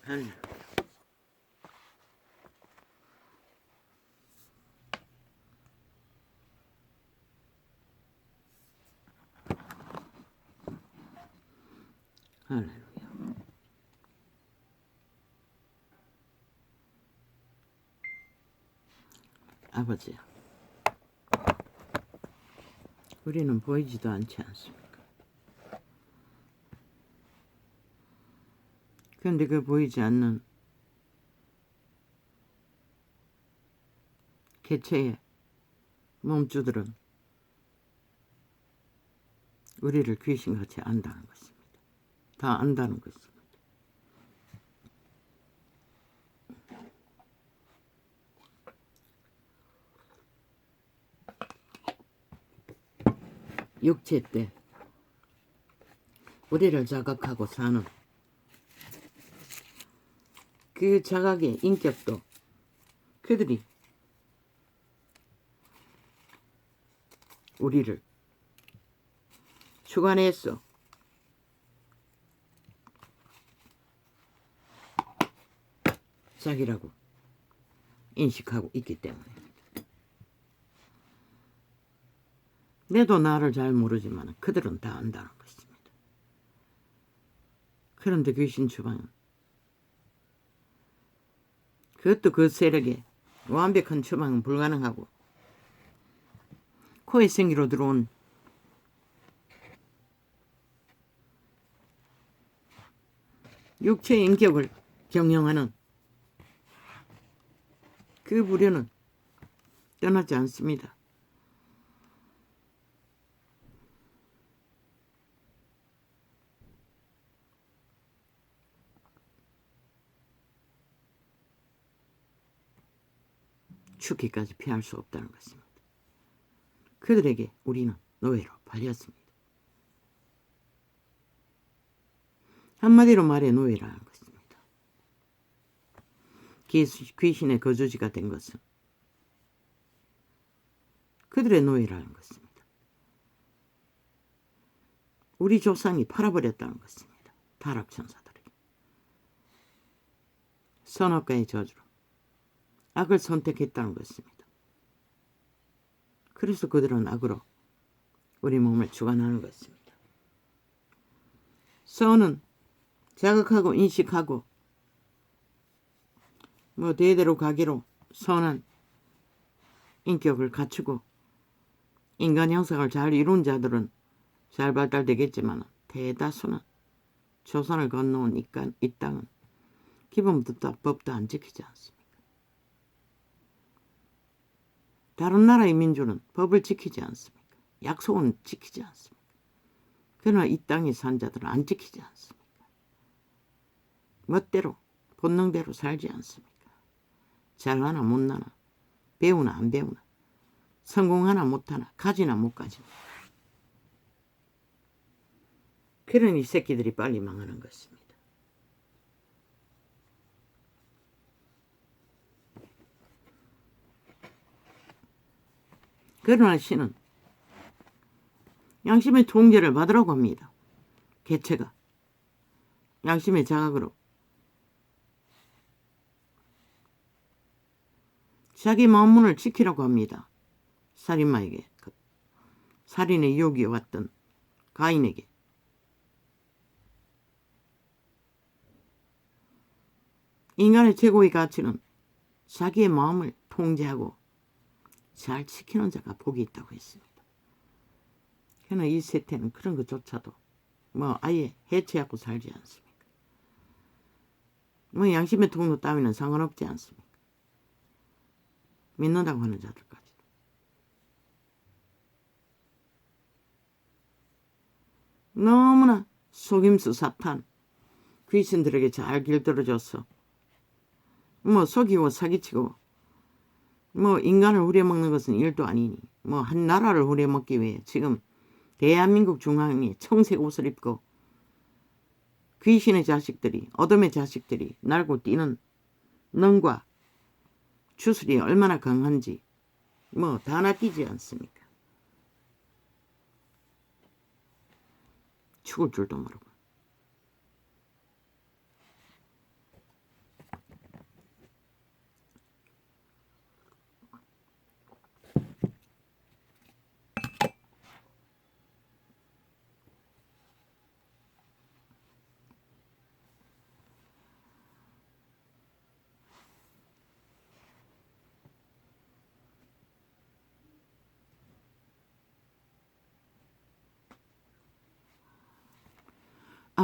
할렐루야. 할렐루야. 아버지, 우리는 보이지도 않지 않습니까? 그런데 그 보이지 않는 개체의 몸주들은 우리를 귀신같이 안다는 것입니다. 다 안다는 것입니다. 육체 때 우리를 자각하고 사는 그 자각의 인격도 그들이 우리를 주관해서 자기라고 인식하고 있기 때문에 내도 나를 잘 모르지만 그들은 다 안다는 것입니다. 그런데 귀신 추방은 그것도 그 세력에 완벽한 추방은 불가능하고 코의 생기로 들어온 육체의 인격을 경영하는 그 부류는 떠나지 않습니다. 죽기까지 피할 수 없다는 것입니다. 그들에게 우리는 노예로 팔렸습니다. 한마디로 말해 노예라는 것입니다. 귀신의 거주지가 된 것은 그들의 노예라는 것입니다. 우리 조상이 팔아버렸다는 것입니다. 타락천사들에게. 선악과의 저주로 악을 선택했다는 것입니다. 그래서 그들은 악으로 우리 몸을 주관하는 것입니다. 선은 자각하고 인식하고 대대로 가기로 선한 인격을 갖추고 인간 형상을 잘 이룬 자들은 잘 발달되겠지만 대다수는 조선을 건너온 이 땅은 기본부터 법도 안 지키지 않습니까? 다른 나라의 민주는 법을 지키지 않습니까? 약속은 지키지 않습니까? 그러나 이 땅에 산 자들은 안 지키지 않습니까? 멋대로 본능대로 살지 않습니까? 잘하나 못나나 배우나 안 배우나 성공하나 못하나 가지나 못 가지나 그런 이 새끼들이 빨리 망하는 것입니다. 그러나 신은 양심의 통제를 받으라고 합니다. 개체가 양심의 자각으로 자기 마음문을 지키라고 합니다. 살인마에게 살인의 유혹이 왔던 가인에게 인간의 최고의 가치는 자기의 마음을 통제하고 잘 지키는 자가 복이 있다고 했습니다. 그러나 이 세태는 그런 것조차도 아예 해체하고 살지 않습니까? 양심의 통로 따위는 상관없지 않습니까? 믿는다고 하는 자들까지도. 너무나 속임수 사탄 귀신들에게 잘 길들여져서 속이고 사기치고 인간을 후려먹는 것은 일도 아니니 한 나라를 후려먹기 위해 지금 대한민국 중앙에 청색 옷을 입고 귀신의 자식들이 어둠의 자식들이 날고 뛰는 능과 주술이 얼마나 강한지 다 낚이지 않습니까? 죽을 줄도 모르고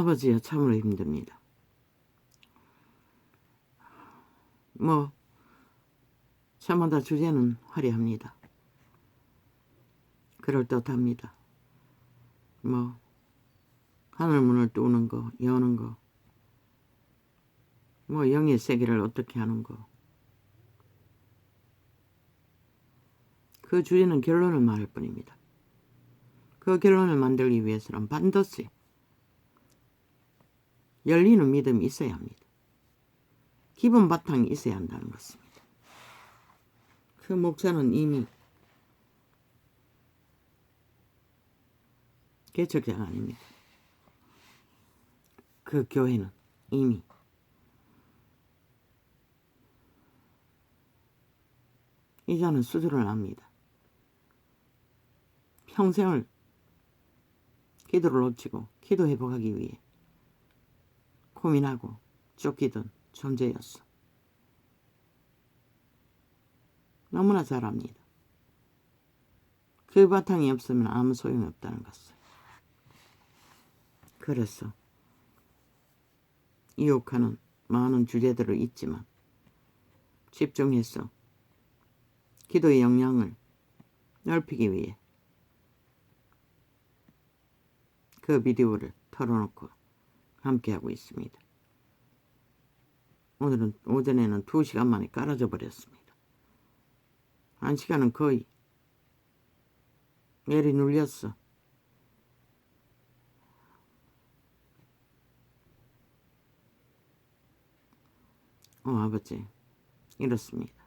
아버지야 참으로 힘듭니다. 뭐 저마다 주제는 화려합니다. 그럴듯합니다. 뭐 하늘문을 뚫는 거, 여는 거, 뭐 영의 세계를 어떻게 하는 거. 그 주제는 결론을 말할 뿐입니다. 그 결론을 만들기 위해서는 반드시 열리는 믿음이 있어야 합니다. 기본 바탕이 있어야 한다는 것입니다. 그 목사는 이미 개척자가 아닙니다. 그 교회는 이미 이제는 수준을 압니다. 평생을 기도를 놓치고 기도 회복하기 위해 고민하고 쫓기던 존재였어. 너무나 잘 압니다. 그 바탕이 없으면 아무 소용이 없다는 것을. 그래서 유혹하는 많은 주제들을 있지만 집중해서 기도의 역량을 넓히기 위해 그 비디오를 털어놓고 함께하고 있습니다. 오늘은 오전에는 2시간 만에 깔아져 버렸습니다. 1시간은 거의 열이 눌렸어. 아버지 이렇습니다.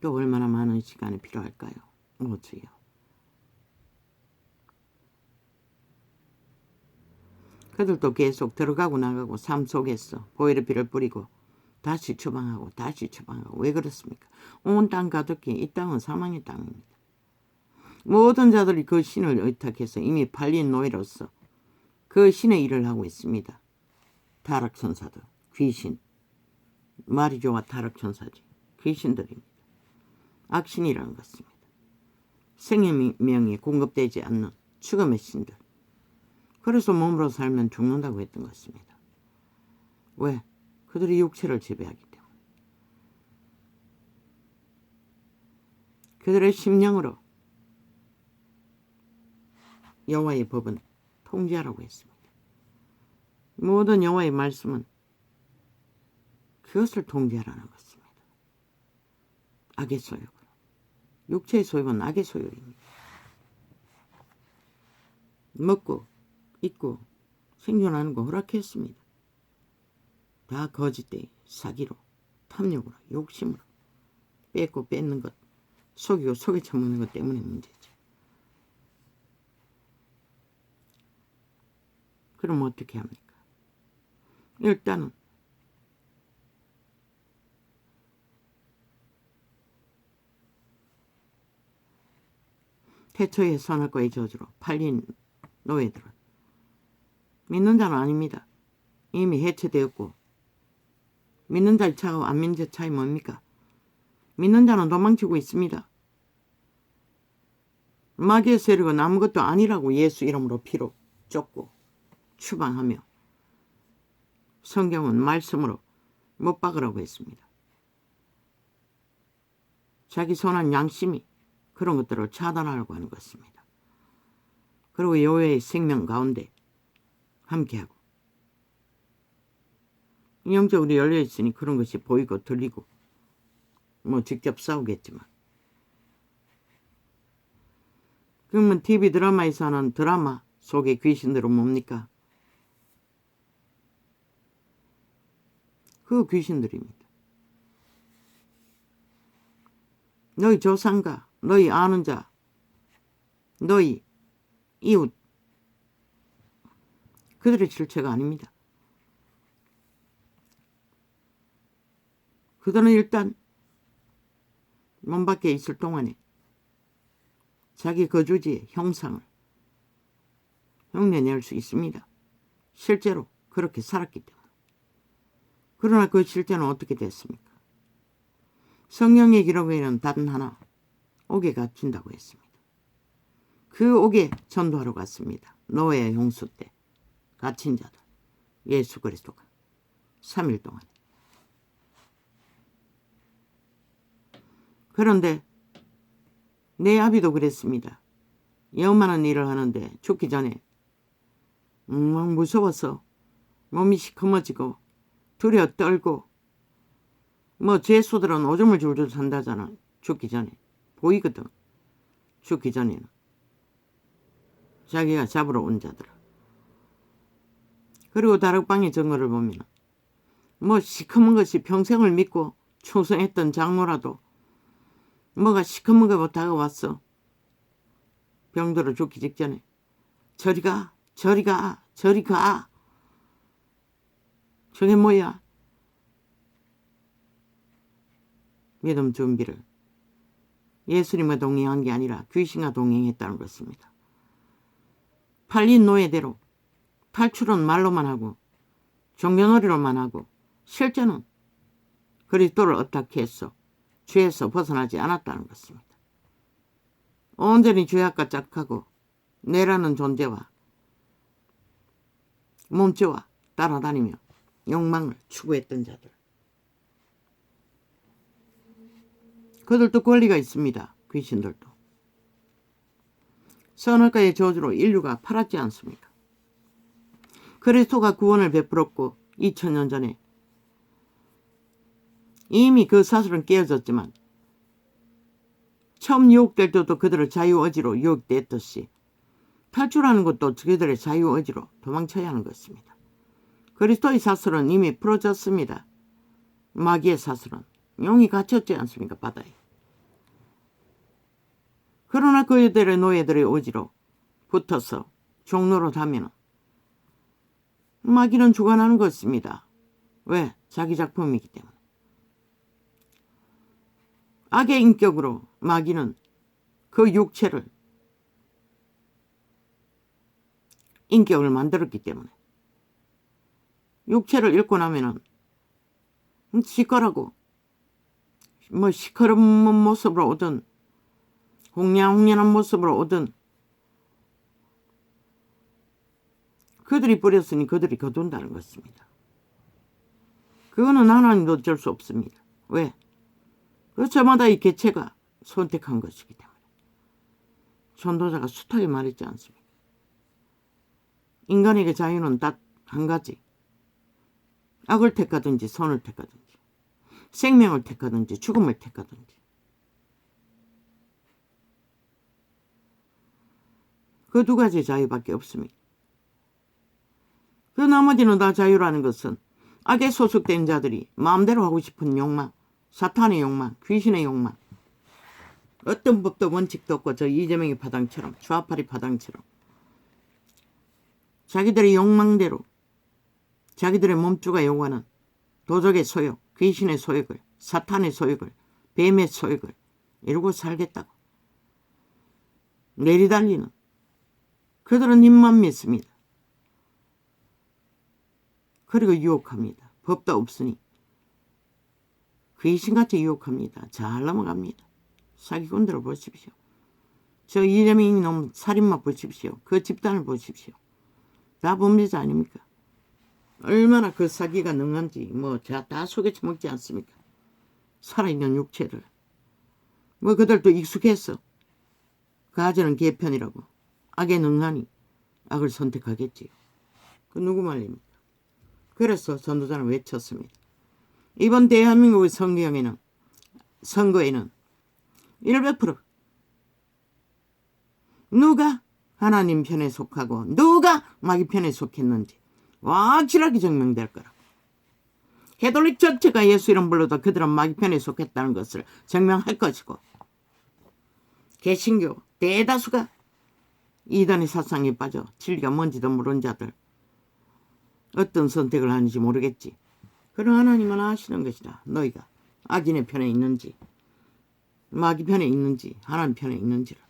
또 얼마나 많은 시간이 필요할까요? 주여. 그들도 계속 들어가고 나가고 삶 속에서 보혈의 피를 뿌리고 다시 추방하고 다시 추방하고. 왜 그렇습니까? 온 땅 가득히 이 땅은 사망의 땅입니다. 모든 자들이 그 신을 의탁해서 이미 팔린 노예로서 그 신의 일을 하고 있습니다. 타락천사들, 귀신, 마리조와 타락천사지, 귀신들입니다. 악신이라는 것입니다. 생명이 공급되지 않는 죽음의 신들. 그래서 몸으로 살면 죽는다고 했던 것입니다. 왜? 그들이 육체를 지배하기 때문에. 그들의 심령으로 여호와의 법은 통제하라고 했습니다. 모든 여호와의 말씀은 그것을 통제하라는 것입니다. 악의 소욕. 육체의 소욕은 악의 소욕입니다. 먹고 입고 생존하는 거 허락했습니다. 다 거짓되이 사기로 탐욕으로 욕심으로 뺏고 뺏는 것, 속이고 속여 먹는 것 때문에 문제죠. 그럼 어떻게 합니까? 일단은 태초에 선악과의 저주로 팔린 노예들은 믿는 자는 아닙니다. 이미 해체되었고. 믿는 자의 차와 안 믿는 자의 차이 뭡니까? 믿는 자는 도망치고 있습니다. 마귀의 세력은 아무것도 아니라고 예수 이름으로 피로 쫓고 추방하며 성경은 말씀으로 못 박으라고 했습니다. 자기 선한 양심이 그런 것들을 차단하려고 하는 것입니다. 그리고 여호와의 생명 가운데 함께하고 영적으로 열려있으니 그런 것이 보이고 들리고 뭐 직접 싸우겠지만. 그러면 TV 드라마에서 하는 드라마 속의 귀신들은 뭡니까? 그 귀신들입니다. 너희 조상가, 너희 아는 자, 너희 이웃, 그들의 실체가 아닙니다. 그들은 일단 몸 밖에 있을 동안에 자기 거주지의 형상을 흉내낼 수 있습니다. 실제로 그렇게 살았기 때문에. 그러나 그 실제는 어떻게 됐습니까? 성경의 기록에는 단 하나 옥에 갇힌다고 했습니다. 그 옥에 전도하러 갔습니다. 노아의 홍수 때 갇힌 자들 예수 그리스도가 3일 동안. 그런데 내 아비도 그랬습니다. 여만한 일을 하는데 죽기 전에 무서워서 몸이 시커머지고 두려워 떨고 뭐 죄수들은 오줌을 줄줄 산다잖아. 죽기 전에 보이거든. 죽기 전에는 자기가 잡으러 온 자들. 그리고 다락방의 증거를 보면 뭐 시커먼 것이 평생을 믿고 충성했던 장로라도 뭐가 시커먼 거 다가왔어. 병들어 죽기 직전에 저리 가, 저리 가, 저리 가. 저게 뭐야? 믿음 준비를 예수님과 동행한 게 아니라 귀신과 동행했다는 것입니다. 팔린 노예대로 탈출은 말로만 하고 종교놀이로만 하고 실제는 그리스도를 어떻게했어 죄에서 벗어나지 않았다는 것입니다. 온전히 죄악과 짝하고 내라는 존재와 몸체와 따라다니며 욕망을 추구했던 자들. 그들도 권리가 있습니다. 귀신들도. 선악과의 저주로 인류가 팔았지 않습니까? 그리스도가 구원을 베풀었고 2000년 전에 이미 그 사슬은 깨어졌지만 처음 유혹될 때도 그들을 자유의지로 유혹됐듯이 탈출하는 것도 그들의 자유의지로 도망쳐야 하는 것입니다. 그리스도의 사슬은 이미 풀어졌습니다. 마귀의 사슬은 용이 갇혔지 않습니까? 바다에. 그러나 그들의 노예들의 의지로 붙어서 종로로 하면 마귀는 주관하는 것입니다. 왜? 자기 작품이기 때문에. 악의 인격으로 마귀는 그 육체를 인격을 만들었기 때문에 육체를 잃고 나면은 시커라고 뭐 시커먼 모습으로 오든 홍련홍련한 모습으로 오든 그들이 버렸으니 그들이 거둔다는 것입니다. 그거는 하나님도 어쩔 수 없습니다. 왜? 그 저마다 이 개체가 선택한 것이기 때문에. 전도자가 숱하게 말했지 않습니까? 인간에게 자유는 딱 한 가지. 악을 택하든지 선을 택하든지 생명을 택하든지 죽음을 택하든지 그 두 가지 자유밖에 없습니다. 그 나머지는 다 자유라는 것은 악에 소속된 자들이 마음대로 하고 싶은 욕망, 사탄의 욕망, 귀신의 욕망, 어떤 법도 원칙도 없고 저 이재명의 파당처럼 좌파리 파당처럼 자기들의 욕망대로 자기들의 몸주가 요구하는 도적의 소욕, 귀신의 소욕을, 사탄의 소욕을, 뱀의 소욕을 이루고 살겠다고 내리달리는 그들은 힘만 믿습니다. 그리고 유혹합니다. 법도 없으니 귀신같이 유혹합니다. 잘 넘어갑니다. 사기꾼들을 보십시오. 저 이재명이 놈 살인마 보십시오. 그 집단을 보십시오. 다 범죄자 아닙니까? 얼마나 그 사기가 능한지 뭐 다 속여쳐 먹지 않습니까? 살아있는 육체를. 뭐 그들도 익숙했어. 가지는 개편이라고. 악에 능하니 악을 선택하겠지요. 그 누구 말입니까? 그래서 전도자는 외쳤습니다. 이번 대한민국의 선거에는 100% 누가 하나님 편에 속하고 누가 마귀 편에 속했는지 확실하게 증명될 거라. 캐톨릭 전체가 예수 이름 불러도 그들은 마귀 편에 속했다는 것을 증명할 것이고 개신교 대다수가 이단의 사상에 빠져 진리가 뭔지도 모르는 자들 어떤 선택을 하는지 모르겠지. 그러나 하나님은 아시는 것이다. 너희가 악인의 편에 있는지 마귀 편에 있는지 하나님 편에 있는지를.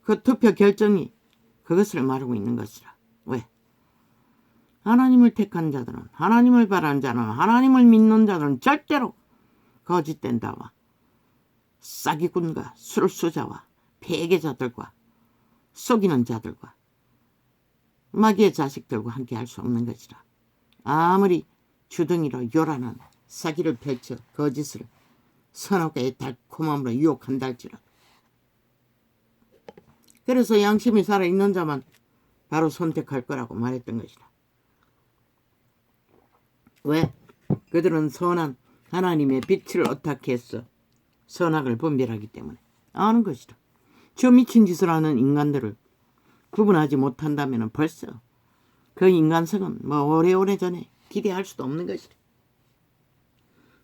그 투표 결정이 그것을 말하고 있는 것이라. 왜? 하나님을 택한 자들은 하나님을 바라는 자는 하나님을 믿는 자들은 절대로 거짓된 자와 사기꾼과 술수자와 폐계자들과 속이는 자들과 마귀의 자식들과 함께 할 수 없는 것이라. 아무리 주둥이로 요란한 사기를 펼쳐 거짓을 선악과의 달콤함으로 유혹한다 할지라도. 그래서 양심이 살아있는 자만 바로 선택할 거라고 말했던 것이다. 왜? 그들은 선한 하나님의 빛을 어떻게 했어? 선악을 분별하기 때문에 아는 것이다. 저 미친 짓을 하는 인간들을 구분하지 못한다면 벌써 그 인간성은 오래오래 전에 기대할 수도 없는 것이다.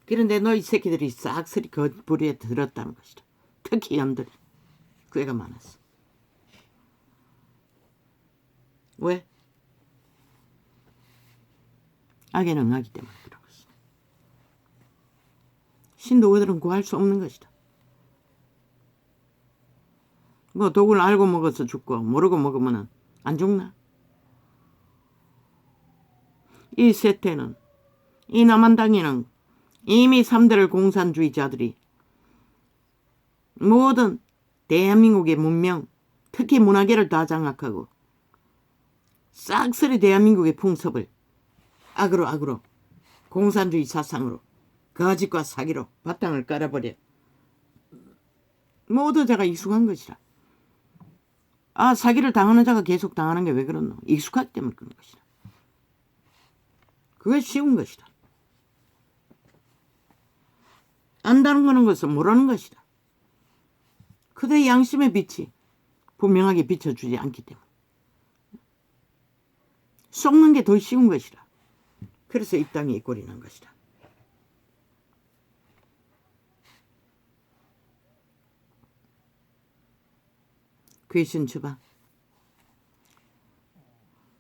그런데 너희 새끼들이 싹쓸이 그 불에 들었다는 것이다. 특히 연들이 꽤가 많았어. 왜? 악에 능하기 때문에 그런 것이다. 신도 그들은 구할 수 없는 것이다. 독을 알고 먹어서 죽고 모르고 먹으면 안 죽나? 이 세태는, 이 남한당에는 이미 3대를 공산주의자들이 모든 대한민국의 문명, 특히 문화계를 다 장악하고 싹쓸이 대한민국의 풍습을 악으로 공산주의 사상으로 거짓과 사기로 바탕을 깔아버려 모두 자가 익숙한 것이라. 사기를 당하는 자가 계속 당하는 게 왜 그렇노? 익숙하기 때문에 그런 것이다. 그게 쉬운 것이다. 안다는 거는 것은 모르는 것이다. 그대의 양심의 빛이 분명하게 비춰주지 않기 때문에 속는 게 더 쉬운 것이다. 그래서 이 땅에 이 꼴이 난 것이다. 귀신 주방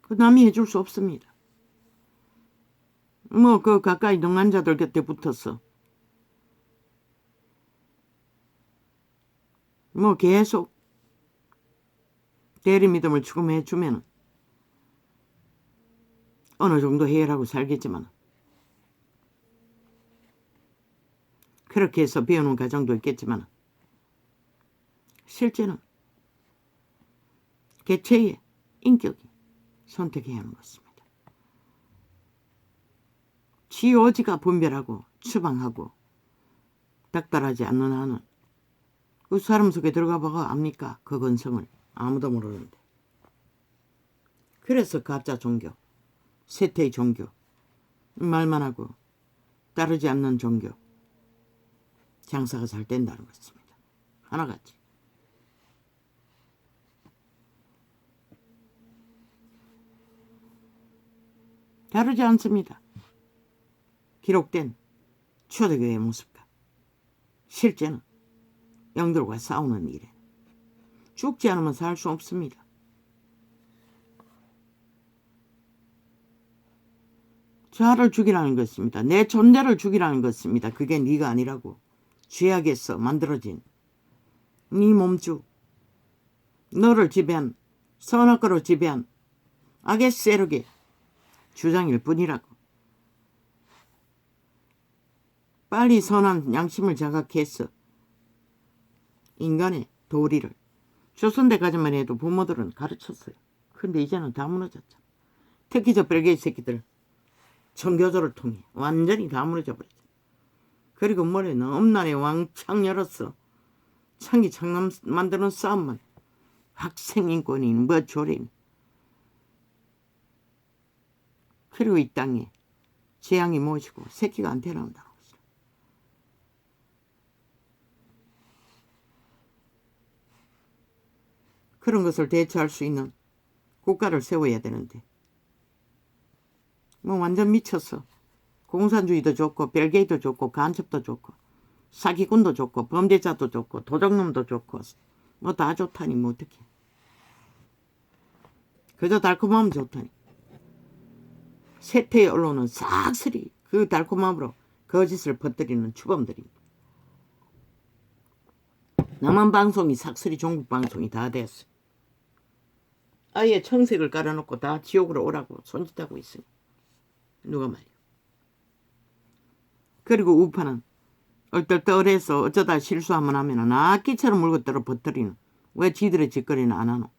그 남이 해줄 수 없습니다. 그 가까이 능한자들 곁에 붙어서 계속 대리 믿음을 추구해주면 어느 정도 해결하고 살겠지만 그렇게 해서 배우는 과정도 있겠지만 실제는 개체의 인격이 선택해야 하는 것입니다. 지오지가 분별하고 추방하고 닥달하지 않는 한은 그 사람 속에 들어가 봐가 압니까? 그 근성을 아무도 모르는데. 그래서 가짜 종교, 세태의 종교, 말만 하고 따르지 않는 종교 장사가 잘 된다는 것입니다. 하나같이. 다르지 않습니다. 기록된 초대교회의 모습과 실제는 영들과 싸우는 일에 죽지 않으면 살 수 없습니다. 자아를 죽이라는 것입니다. 내 존재를 죽이라는 것입니다. 그게 네가 아니라고. 죄악에서 만들어진 네 몸주, 너를 지배한, 선악과로 지배한 악의 세력의 주장일 뿐이라고. 빨리 선한 양심을 자각해서 인간의 도리를 조선대까지만 해도 부모들은 가르쳤어요. 근데 이제는 다 무너졌죠. 특히 저 별개의 새끼들 청교조를 통해 완전히 다 무너져 버렸죠. 그리고 머리는 엄난에 왕창 열었어. 창기 창남 만드는 싸움만. 학생인권인 조린. 그리고 이 땅에 재앙이 모시고 새끼가 안 태어나온다고. 그런 것을 대처할 수 있는 국가를 세워야 되는데 완전 미쳤어. 공산주의도 좋고 벨게이도 좋고 간첩도 좋고 사기꾼도 좋고 범죄자도 좋고 도적놈도 좋고 다 좋다니 어떡해. 그저 달콤하면 좋다니. 세태의 언론은 싹쓸이 그 달콤함으로 거짓을 퍼뜨리는 추범들입니다. 남한 방송이 싹쓸이 종국 방송이 다 됐어. 아예 청색을 깔아놓고 다 지옥으로 오라고 손짓하고 있어요. 누가 말이야. 그리고 우파는 얼떨떨해서 어쩌다 실수하면 하면은 악기처럼 물고 떨어 버뜨리는. 왜 지들의 짓거리는 안 하노?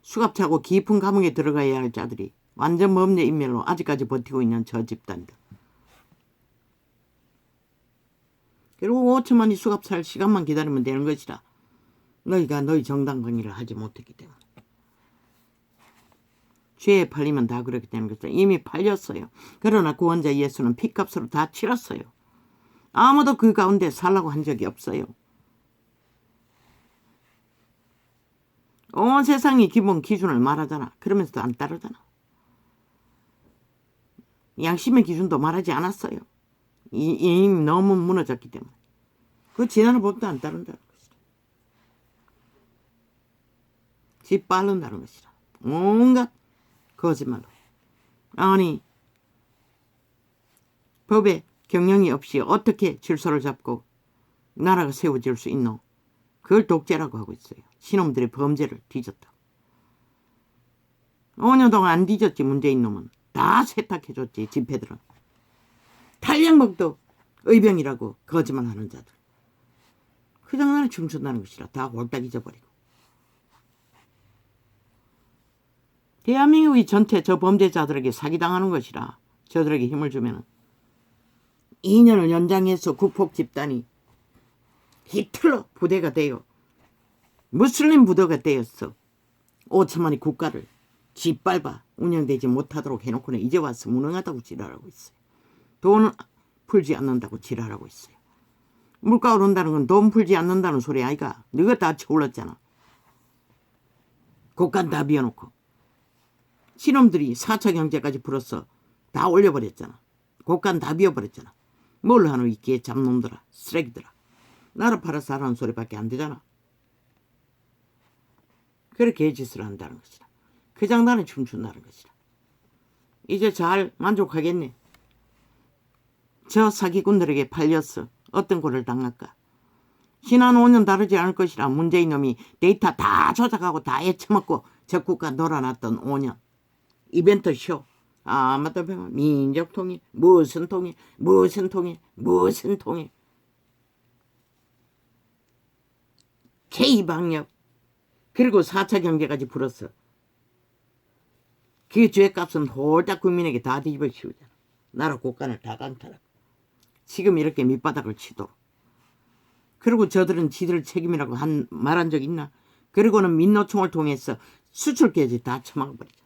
수갑차고 깊은 감옥에 들어가야 할 자들이 완전 범죄 인멸로 아직까지 버티고 있는 저 집단들. 그리고 5천만이 수갑 찰 시간만 기다리면 되는 것이라. 너희가 너희 정당 건의를 하지 못했기 때문에. 죄에 팔리면 다 그렇게 되는 것이다. 이미 팔렸어요. 그러나 구원자 예수는 피값으로 다 치렀어요. 아무도 그 가운데 살라고 한 적이 없어요. 온 세상이 기본 기준을 말하잖아. 그러면서도 안 따르잖아. 양심의 기준도 말하지 않았어요. 이미 너무 무너졌기 때문에. 그 지나는 법도 안 따른다는 것이다. 짓밟는다는 것이다. 온갖 거짓말로. 아니 법에 경영이 없이 어떻게 질서를 잡고 나라가 세워질 수 있노? 그걸 독재라고 하고 있어요. 신놈들의 범죄를 뒤졌다. 5년 동안 안 뒤졌지. 문재인 놈은 다 세탁해줬지. 집회들은. 탈량복도 의병이라고 거짓말하는 자들. 그 장난을 춤춘다는 것이라. 다 홀딱 잊어버리고. 대한민국이 전체 저 범죄자들에게 사기당하는 것이라. 저들에게 힘을 주면 2년을 연장해서 국폭 집단이 히틀러 부대가 되어 무슬림 부대가 되었어. 5천만의 국가를 짓밟아 운영되지 못하도록 해놓고는 이제 와서 무능하다고 지랄하고 있어요. 돈은 풀지 않는다고 지랄하고 있어요. 물가 오른다는 건 돈 풀지 않는다는 소리 아이가. 너가 다 쳐올랐잖아. 국간 다 비워놓고. 신놈들이 4차 경제까지 풀어서 다 올려버렸잖아. 국간 다 비워버렸잖아. 뭘 하노 이 개 잡놈들아. 쓰레기들아. 나라 팔아서 하라는 소리밖에 안 되잖아. 그렇게 짓을 한다는 것이다. 그 장단에 춤춘다는 것이다. 이제 잘 만족하겠네. 저 사기꾼들에게 팔렸어. 어떤 꼴을 당할까. 지난 5년 다르지 않을 것이라. 문재인 놈이 데이터 다 조작하고 다 애쳐먹고 저 국가 놀아놨던 5년. 이벤트 쇼. 아 맞다. 민족통일. 무슨 통일. 무슨 통일. 무슨 통일. K방역. 그리고 4차 경제까지 풀었어. 그 죄값은 홀딱 국민에게 다 뒤집어 씌우잖아. 나라 국간을 다 강탈하고. 지금 이렇게 밑바닥을 치도록. 그리고 저들은 지들 책임이라고 말한 적 있나? 그리고는 민노총을 통해서 수출까지 다 처먹어버리잖아.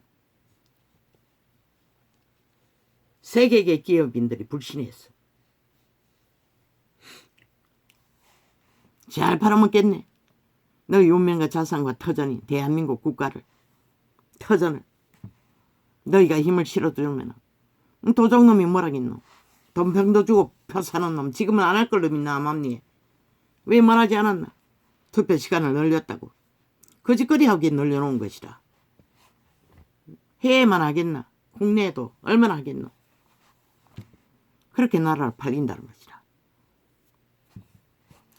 세계계 기업인들이 불신했어. 잘 팔아먹겠네. 너희 운명과 자산과 터전이 대한민국 국가를 터전을 너희가 힘을 실어주면 도적놈이 뭐라겠노. 돈병도 주고 표 사는 놈 지금은 안 할 걸로 믿나 암암리에. 왜 말하지 않았나. 투표 시간을 늘렸다고. 거짓거리 하기에 늘려놓은 것이라. 해외만 하겠나. 국내에도 얼마나 하겠노. 그렇게 나라를 팔린다는 것이라.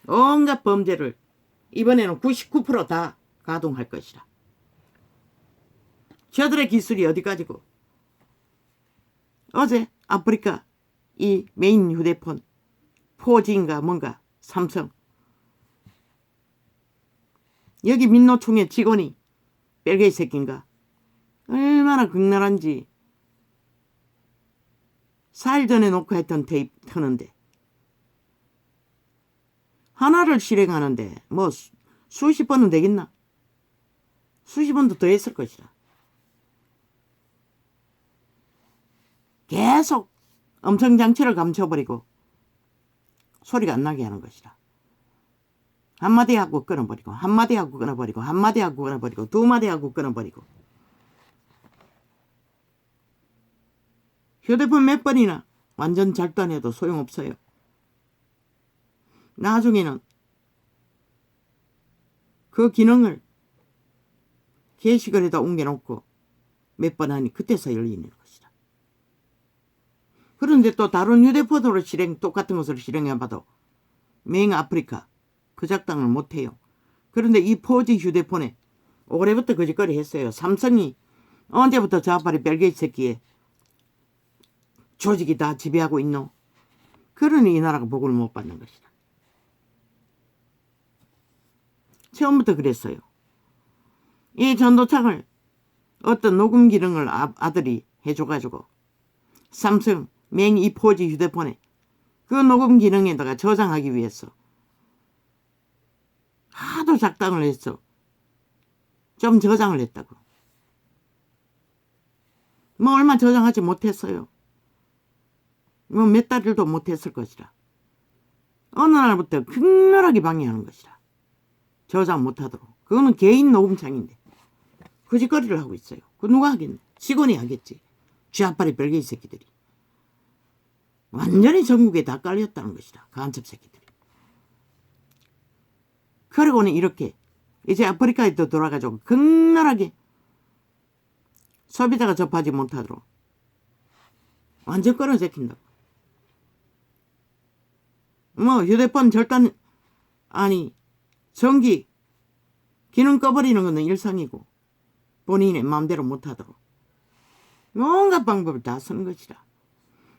온갖 범죄를 이번에는 99% 다 가동할 것이라. 저들의 기술이 어디까지고. 어제 아프리카 이 메인 휴대폰 4G인가 뭔가 삼성 여기 민노총의 직원이 뺄개이 새끼인가 얼마나 극렬한지 4일 전에 녹화했던 테이프 트는데 하나를 실행하는데 뭐 수십 번은 되겠나? 수십 번도 더 했을 것이라. 계속 엄청 장치를 감춰버리고 소리가 안 나게 하는 것이라. 한마디 하고 끊어버리고 한마디 하고 끊어버리고 한마디 하고 끊어버리고 두마디 하고 끊어버리고 휴대폰 몇 번이나 완전 절단해도 소용없어요. 나중에는 그 기능을 게시글에다 옮겨놓고 몇 번 하니 그때서 열리는 것이다. 그런데 또 다른 휴대폰으로 똑같은 것을 실행해봐도 맹 아프리카 그 작당을 못해요. 그런데 이 4G 휴대폰에 올해부터 거짓거리 했어요. 삼성이 언제부터 좌파리 벨게이 새끼에 조직이 다 지배하고 있노. 그러니 이 나라가 복을 못 받는 것이다. 처음부터 그랬어요. 이 전도창을 어떤 녹음 기능을 아들이 해줘가지고 삼성 맹2 4G 휴대폰에 그 녹음 기능에다가 저장하기 위해서 하도 작당을 했어. 좀 저장을 했다고. 뭐 얼마 저장하지 못했어요. 뭐 몇 달도 못했을 것이라. 어느 날부터 극렬하게 방해하는 것이라. 저장 못하도록. 그거는 개인 녹음창인데 그 짓거리를 하고 있어요. 그 누가 하겠네. 직원이 하겠지. 쥐아빠리 별개의 새끼들이. 완전히 전국에 다 깔렸다는 것이다. 간첩 새끼들이. 그러고는 이렇게 이제 아프리카에 또 돌아가지고 극렬하게 소비자가 접하지 못하도록 완전 끊어제낀다고. 뭐 휴대폰 절단 아니 전기 기능 꺼버리는 것은 일상이고 본인의 마음대로 못하도록 뭔가 방법을 다 쓰는 것이라.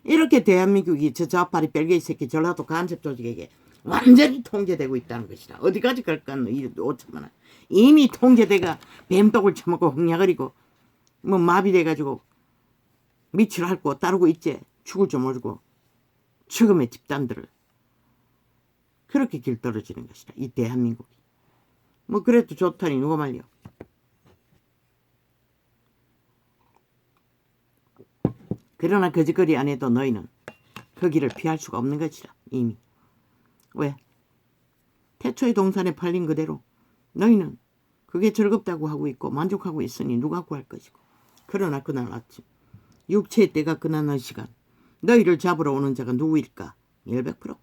이렇게 대한민국이 저 좌파리 별개의 새끼 전라도 간첩 조직에게 완전히 통제되고 있다는 것이라. 어디까지 갈까? 이 5천만 원. 이미 통제대가 뱀떡을 처먹고 흥냐거리고 뭐 마비돼가지고 미칠 핥고 따르고 있지. 죽을 줄 모르고 죽음의 집단들을 그렇게 길 떨어지는 것이다. 이 대한민국이. 뭐 그래도 좋다니 누가 말려. 그러나 거짓거리 안 해도 너희는 그 길을 피할 수가 없는 것이라. 이미. 왜? 태초의 동산에 팔린 그대로 너희는 그게 즐겁다고 하고 있고 만족하고 있으니 누가 구할 것이고. 그러나 그날 아침 육체의 때가 끝나는 시간 너희를 잡으러 오는 자가 누구일까? 100%.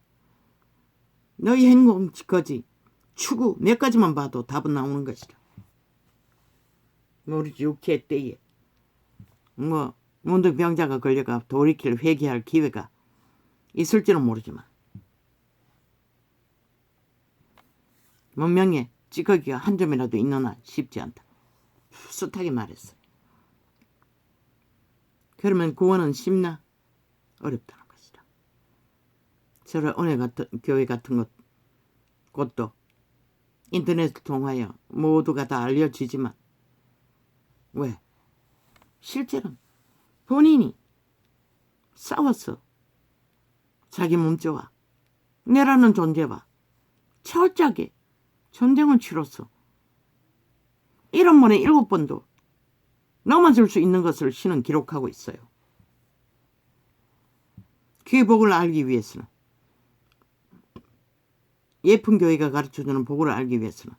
너희 행동 거지 추구 몇 가지만 봐도 답은 나오는 것이다. 우리 육체의 때에 뭐 문득병자가 걸려가 돌이킬 회개할 기회가 있을지는 모르지만 문명에 찌꺼기가 한 점이라도 있는 한 쉽지 않다. 숱하게 말했어. 그러면 구원은 쉽나? 어렵다는 것이다. 저런 은혜 같은 교회 같은 곳도 인터넷을 통하여 모두가 다 알려지지만 왜? 실제는 본인이 싸웠어. 자기 몸체와 내라는 존재와 철저하게 전쟁을 치렀어. 1원만에 7번도 넘어질 수 있는 것을 신은 기록하고 있어요. 그 복을 알기 위해서는 예쁜 교회가 가르쳐주는 복을 알기 위해서는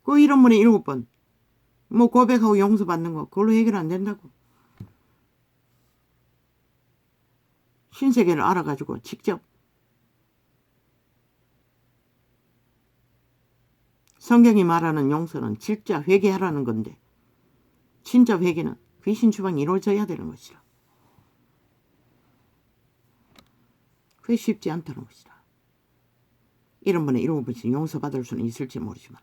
그 1원만에 7번 뭐 고백하고 용서받는 거 그걸로 해결 안 된다고. 신세계를 알아가지고 직접 성경이 말하는 용서는 진짜 회개하라는 건데 진짜 회개는 귀신 추방이 이루어져야 되는 것이라. 그게 쉽지 않다는 것이라. 1원만에 7번씩 용서받을 수는 있을지 모르지만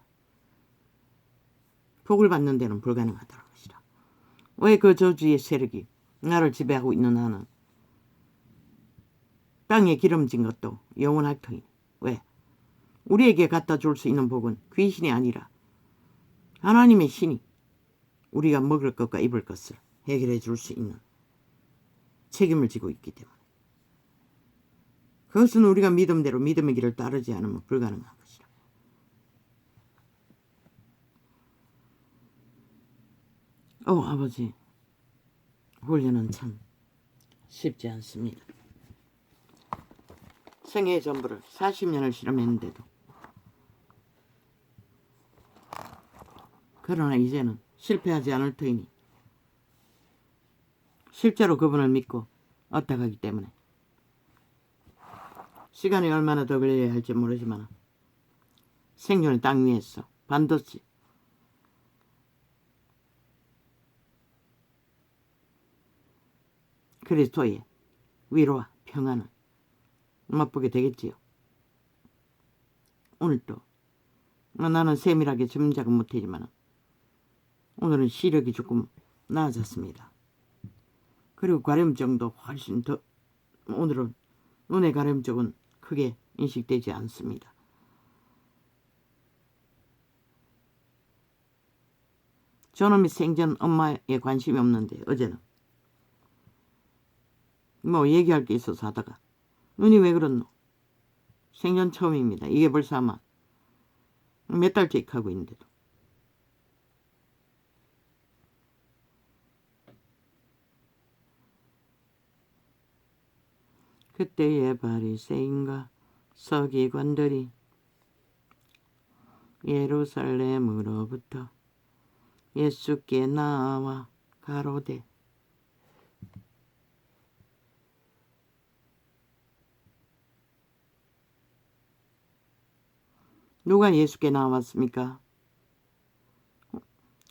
복을 받는 데는 불가능하다는 것이라. 왜 그 저주의 세력이 나를 지배하고 있는 나는 땅에 기름진 것도 영원할 터이니. 왜? 우리에게 갖다 줄 수 있는 복은 귀신이 아니라 하나님의 신이 우리가 먹을 것과 입을 것을 해결해 줄 수 있는 책임을 지고 있기 때문에 그것은 우리가 믿음대로 믿음의 길을 따르지 않으면 불가능한 것이라. 아버지, 훈련은 참 쉽지 않습니다. 생애의 전부를 40년을 실험했는데도 그러나 이제는 실패하지 않을 터이니 실제로 그분을 믿고 얻어가기 때문에 시간이 얼마나 더 걸려야 할지 모르지만 생존의 땅 위에서 반드시 그리스도의 위로와 평안을 맛보게 되겠지요. 오늘도 나는 세밀하게 짐작은 못하지만 오늘은 시력이 조금 나아졌습니다. 그리고 가려움증도 훨씬 더 오늘은 눈의 가려움증은 크게 인식되지 않습니다. 저놈이 생전 엄마에 관심이 없는데 어제는 뭐 얘기할 게 있어서 하다가 눈이 왜 그렇노? 생전 처음입니다. 이게 벌써 아마 몇 달째 하고 있는데도. 그때의 바리새인과 서기관들이 예루살렘으로부터 예수께 나와 가로되 누가 예수께 나왔습니까?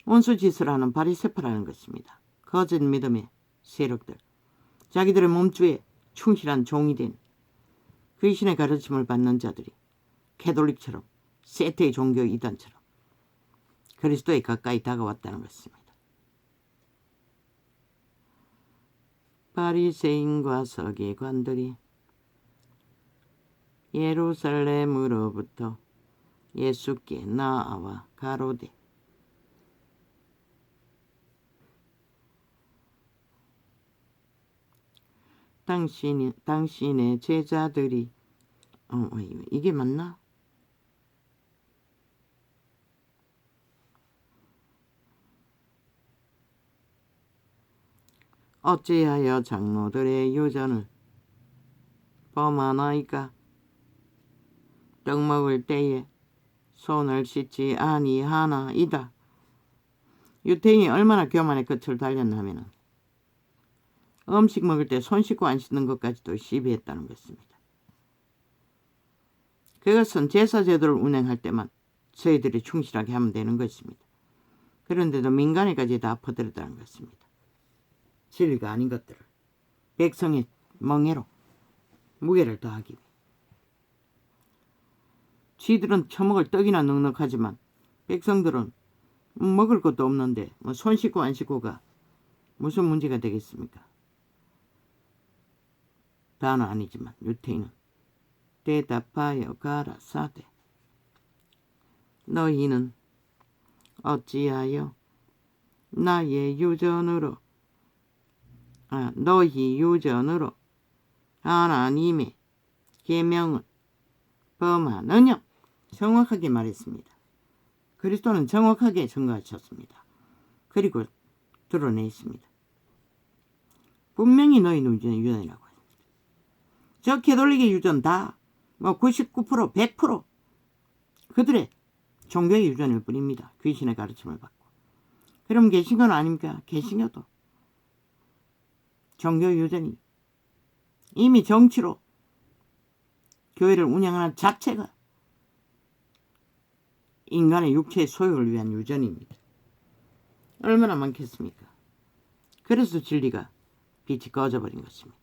원수짓을 하는 바리새파라는 것입니다. 거짓 믿음의 세력들, 자기들의 몸주에 충실한 종이 된 귀신의 가르침을 받는 자들이 캐톨릭처럼 세트의 종교 이단처럼 그리스도에 가까이 다가왔다는 것입니다. 바리새인과 서기관들이 예루살렘으로부터 예수께 나와 가로되 당신의 제자들이 이게 맞나? 어찌하여 장로들의 유전을 범하나이까? 떡 먹을 때에 손을 씻지 아니하나이다. 유태인이 얼마나 교만의 끝을 달렸나 하면은 음식 먹을 때 손 씻고 안 씻는 것까지도 시비했다는 것입니다. 그것은 제사 제도를 운행할 때만 저희들이 충실하게 하면 되는 것입니다. 그런데도 민간에까지 다 퍼뜨렸다는 것입니다. 진리가 아닌 것들을 백성의 멍해로 무게를 더하기 위해. 쥐들은 처먹을 떡이나 넉넉하지만 백성들은 먹을 것도 없는데 손 씻고 안 씻고가 무슨 문제가 되겠습니까? 다는 아니지만 유태인은 대답하여 가라사대 너희는 어찌하여 나의 유전으로 너희 유전으로 하나님의 계명을 범하느냐? 정확하게 말했습니다. 그리스도는 정확하게 증거하셨습니다. 그리고 드러내있습니다. 분명히 너희는 유전이라고 했습니다. 저 캐톨릭의 유전 다 99% 100% 그들의 종교의 유전일 뿐입니다. 귀신의 가르침을 받고. 그럼 개신교는 아닙니까? 개신교도 종교 유전이 이미 정치로 교회를 운영하는 자체가 인간의 육체의 소욕을 위한 유전입니다. 얼마나 많겠습니까? 그래서 진리가 빛이 꺼져버린 것입니다.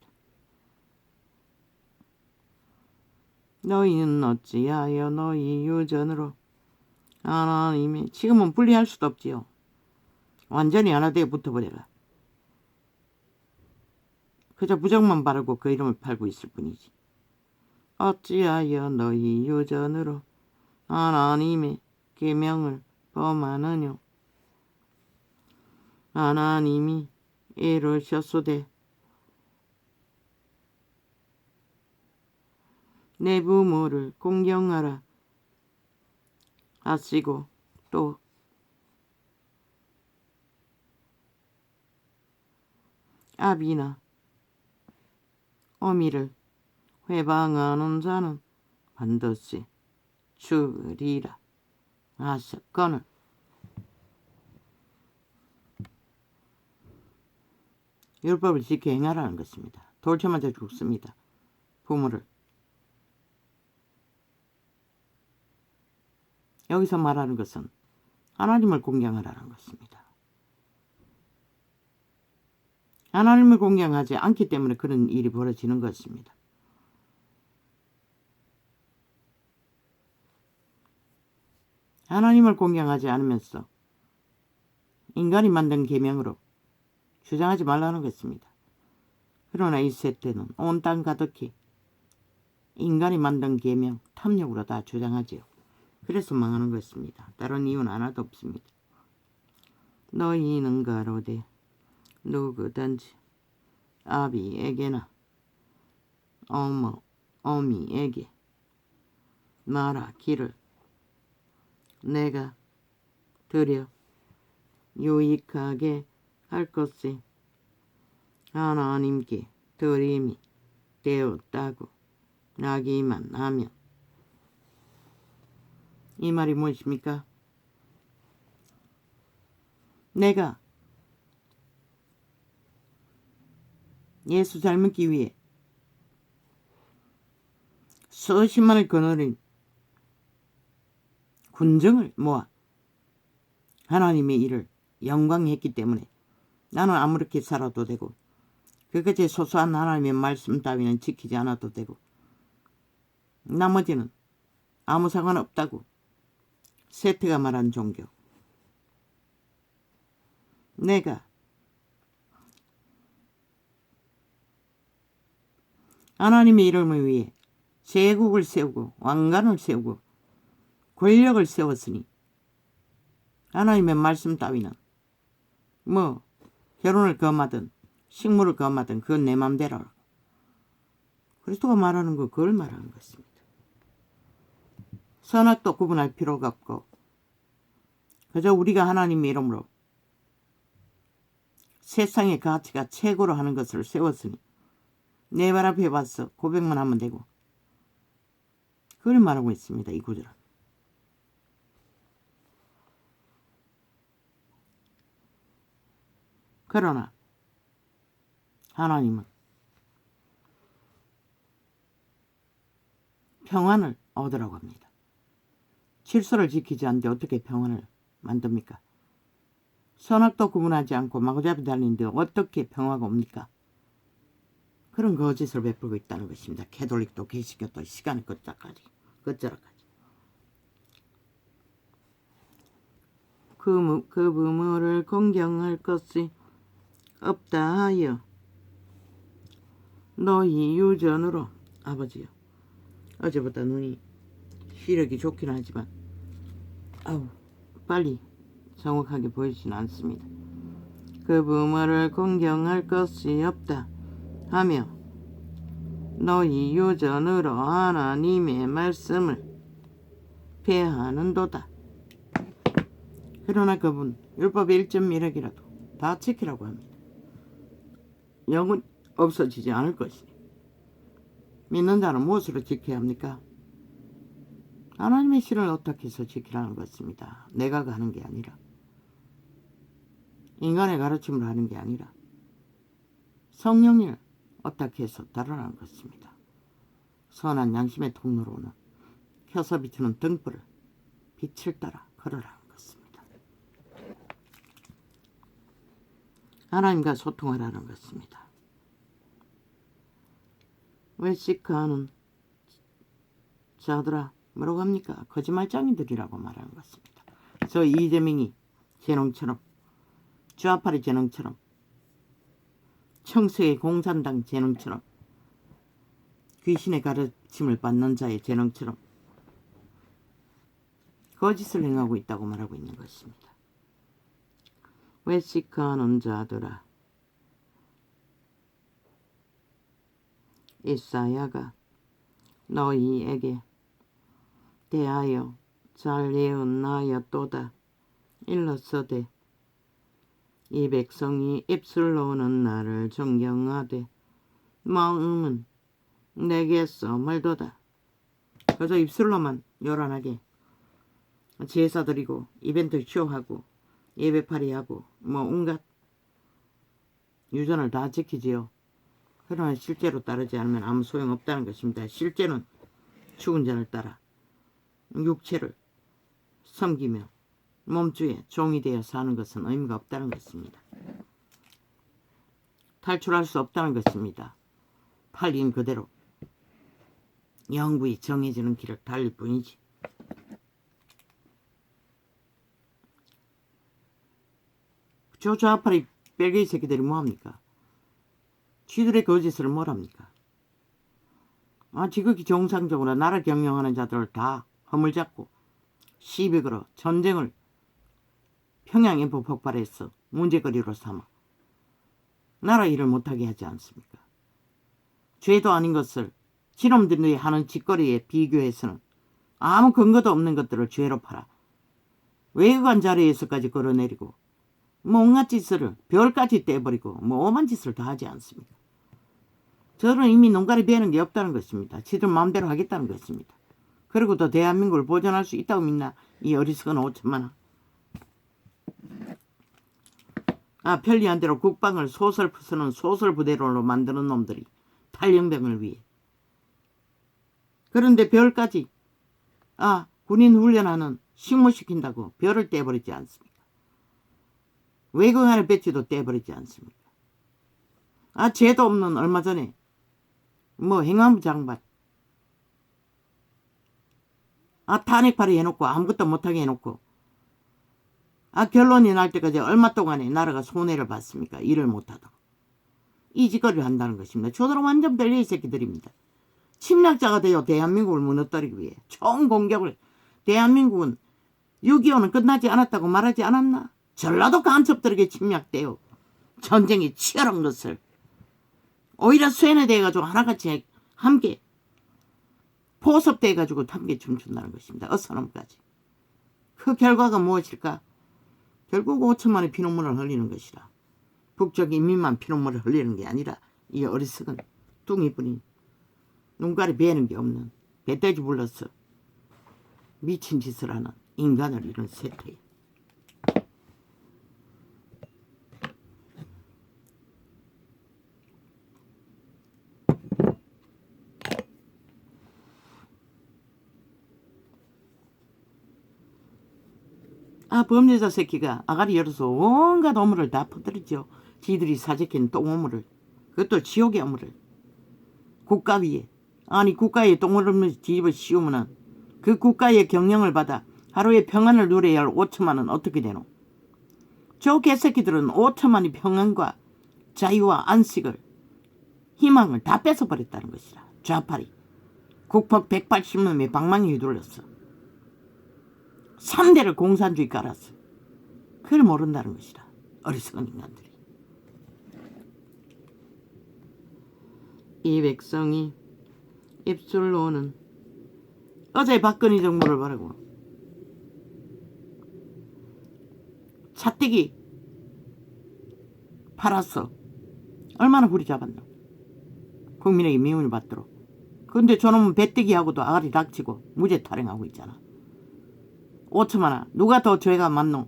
너희는 어찌하여 너희 유전으로 하나님의 지금은 분리할 수도 없지요. 완전히 하나 되어 붙어버려라. 그저 부적만 바르고 그 이름을 팔고 있을 뿐이지. 어찌하여 너희 유전으로 하나님의 계명을 범하느냐? 하나님이 이르셨으되 내 부모를 공경하라 하시고 또 아비나 어미를 회방하는 자는 반드시 죽으리라 하셨거늘 율법을 지켜 행하라는 것입니다. 돌쳐 맞아 죽습니다. 부모를. 여기서 말하는 것은 하나님을 공경하라는 것입니다. 하나님을 공경하지 않기 때문에 그런 일이 벌어지는 것입니다. 하나님을 공경하지 않으면서 인간이 만든 계명으로 주장하지 말라는 것입니다. 그러나 이 세태는 온 땅 가득히 인간이 만든 계명, 탐욕으로 다 주장하지요. 그래서 망하는 것입니다. 다른 이유는 하나도 없습니다. 너희는 가로되 누구든지 아비에게나 어미에게 말하기를 내가 드려 유익하게 할 것이 하나님께 드림이 되었다고 나기만 하면. 이 말이 무엇입니까? 내가 예수 닮기 위해 수십만을 거느린 군정을 모아 하나님의 일을 영광했기 때문에 나는 아무렇게 살아도 되고 그것이 소소한 하나님의 말씀 따위는 지키지 않아도 되고 나머지는 아무 상관없다고 세태가 말한 종교. 내가 하나님의 이름을 위해 제국을 세우고 왕관을 세우고 권력을 세웠으니 하나님의 말씀 따위는 뭐 결혼을 금하든 식물을 금하든 그건 내 맘대로. 그리스도가 말하는 거 그걸 말하는 것입니다. 선악도 구분할 필요가 없고 그저 우리가 하나님의 이름으로 세상의 가치가 최고로 하는 것을 세웠으니 내 발 앞에 와서 고백만 하면 되고 그걸 말하고 있습니다. 이 구절은. 그러나 하나님은 평안을 얻으라고 합니다. 질서를 지키지 않는데 어떻게 평안을 만듭니까? 선악도 구분하지 않고 마구잡이 달리는데 어떻게 평화가 옵니까? 그런 거짓을 베풀고 있다는 것입니다. 캐톨릭도 개신교도 시간이 끝자까지. 그 부모를 공경할 것이 없다 하여 너희 유전으로. 아버지요, 어제보다 눈이 시력이 좋긴 하지만 빨리 정확하게 보이지는 않습니다. 그 부모를 공경할 것이 없다 하며 너희 유전으로 하나님의 말씀을 폐하는도다. 그러나 그분 율법의 1.1핵이라도 다 지키라고 합니다. 영은 없어지지 않을 것이니 믿는 자는 무엇으로 지켜야 합니까? 하나님의 실을 어떻게 해서 지키라는 것입니다. 내가 가는 게 아니라 인간의 가르침을 하는 게 아니라 성령을 어떻게 해서 따르라는 것입니다. 선한 양심의 통로로는 켜서 비추는 등불을 빛을 따라 걸으라는 것입니다. 하나님과 소통하라는 것입니다. 외식하는 자들아 뭐라고 합니까? 거짓말쟁이들이라고 말하는 것입니다. 저 이재명이 재능처럼 좌파리 재능처럼 청소의 공산당 재능처럼 귀신의 가르침을 받는 자의 재능처럼 거짓을 행하고 있다고 말하고 있는 것입니다. 외식하는 자들아 이사야가 너희에게 대하여 잘 예언하였도다. 일러서되 이 백성이 입술로는 나를 존경하되 마음은 내게서 멀도다. 그저 입술로만 요란하게 제사 드리고 이벤트 쇼하고 예배파리하고 뭐 온갖 유전을 다 지키지요. 그러나 실제로 따르지 않으면 아무 소용없다는 것입니다. 실제는 죽은 자를 따라 육체를 섬기며 몸주의 종이 되어 사는 것은 의미가 없다는 것입니다. 탈출할 수 없다는 것입니다. 팔린 그대로 영구히 정해지는 길을 달릴 뿐이지. 저 좌파리 뺄개이 새끼들이 뭐합니까? 쥐들의 거짓을 뭐랍니까? 지극히 정상적으로 나라 경영하는 자들을 다 허물잡고 시비 걸어 전쟁을 평양인포 폭발해서 문제거리로 삼아 나라 일을 못하게 하지 않습니까? 죄도 아닌 것을 지놈들이 하는 짓거리에 비교해서는 아무 근거도 없는 것들을 죄로 팔아 외교관 자리에서까지 걸어내리고 온갖 짓을 별까지 떼버리고 오만 짓을 다 하지 않습니까? 저는 이미 농가리 배는 게 없다는 것입니다. 지들 마음대로 하겠다는 것입니다. 그리고 또 대한민국을 보존할 수 있다고 믿나? 이 어리석은 5천만 원. 편리한 대로 국방을 소설프스는 소설부대로 만드는 놈들이 탈영병을 위해. 그런데 별까지 군인 훈련하는 식무시킨다고 별을 떼버리지 않습니까? 외국인의 배지도 떼버리지 않습니까? 죄도 없는 얼마 전에 행안부 장관 탄핵 발의 해놓고 아무것도 못하게 해놓고 결론이 날 때까지 얼마 동안에 나라가 손해를 봤습니까? 일을 못하다가 이 짓거리를 한다는 것입니다. 저들은 완전 별개의 새끼들입니다. 침략자가 되어 대한민국을 무너뜨리기 위해 총공격을. 대한민국은 6.25는 끝나지 않았다고 말하지 않았나? 전라도 간첩들에게 침략되어 전쟁이 치열한 것을 오히려 쇠뇌돼가지고 하나같이 함께 포섭돼가지고 함께 춤춘다는 것입니다. 어서놈까지. 그 결과가 무엇일까? 결국 5천만의 피눈물을 흘리는 것이라. 북쪽 인민만 피눈물을 흘리는 게 아니라 이 어리석은 뚱이뿐인 눈깔이 베는 게 없는 배돼지 불러서 미친 짓을 하는 인간을 이룬 세태에. 범죄자 새끼가 아가리 열어서 온갖 어물을 다 퍼뜨리죠. 지들이 사재킨 똥어물을. 그것도 지옥의 어물을. 국가 위에. 국가에 똥어물을 뒤집어 씌우면은 그 국가의 경영을 받아 하루에 평안을 누려야 할 5천만 원 어떻게 되노? 저 개새끼들은 5천만이 평안과 자유와 안식을 희망을 다 뺏어버렸다는 것이라. 좌파리. 국폭 180놈의 방망이 휘둘렀어. 3대를 공산주의 깔았어. 그걸 모른다는 것이라. 어리석은 인간들이. 이 백성이 입술로는 어제 박근혜 정부를 바라고 차떼기 팔았어. 얼마나 부리 잡았나. 국민에게 미움을 받도록. 그런데 저놈은 배떼기하고도 아가리 닥치고 무죄 탈행하고 있잖아. 5천만 원. 누가 더 죄가 많노?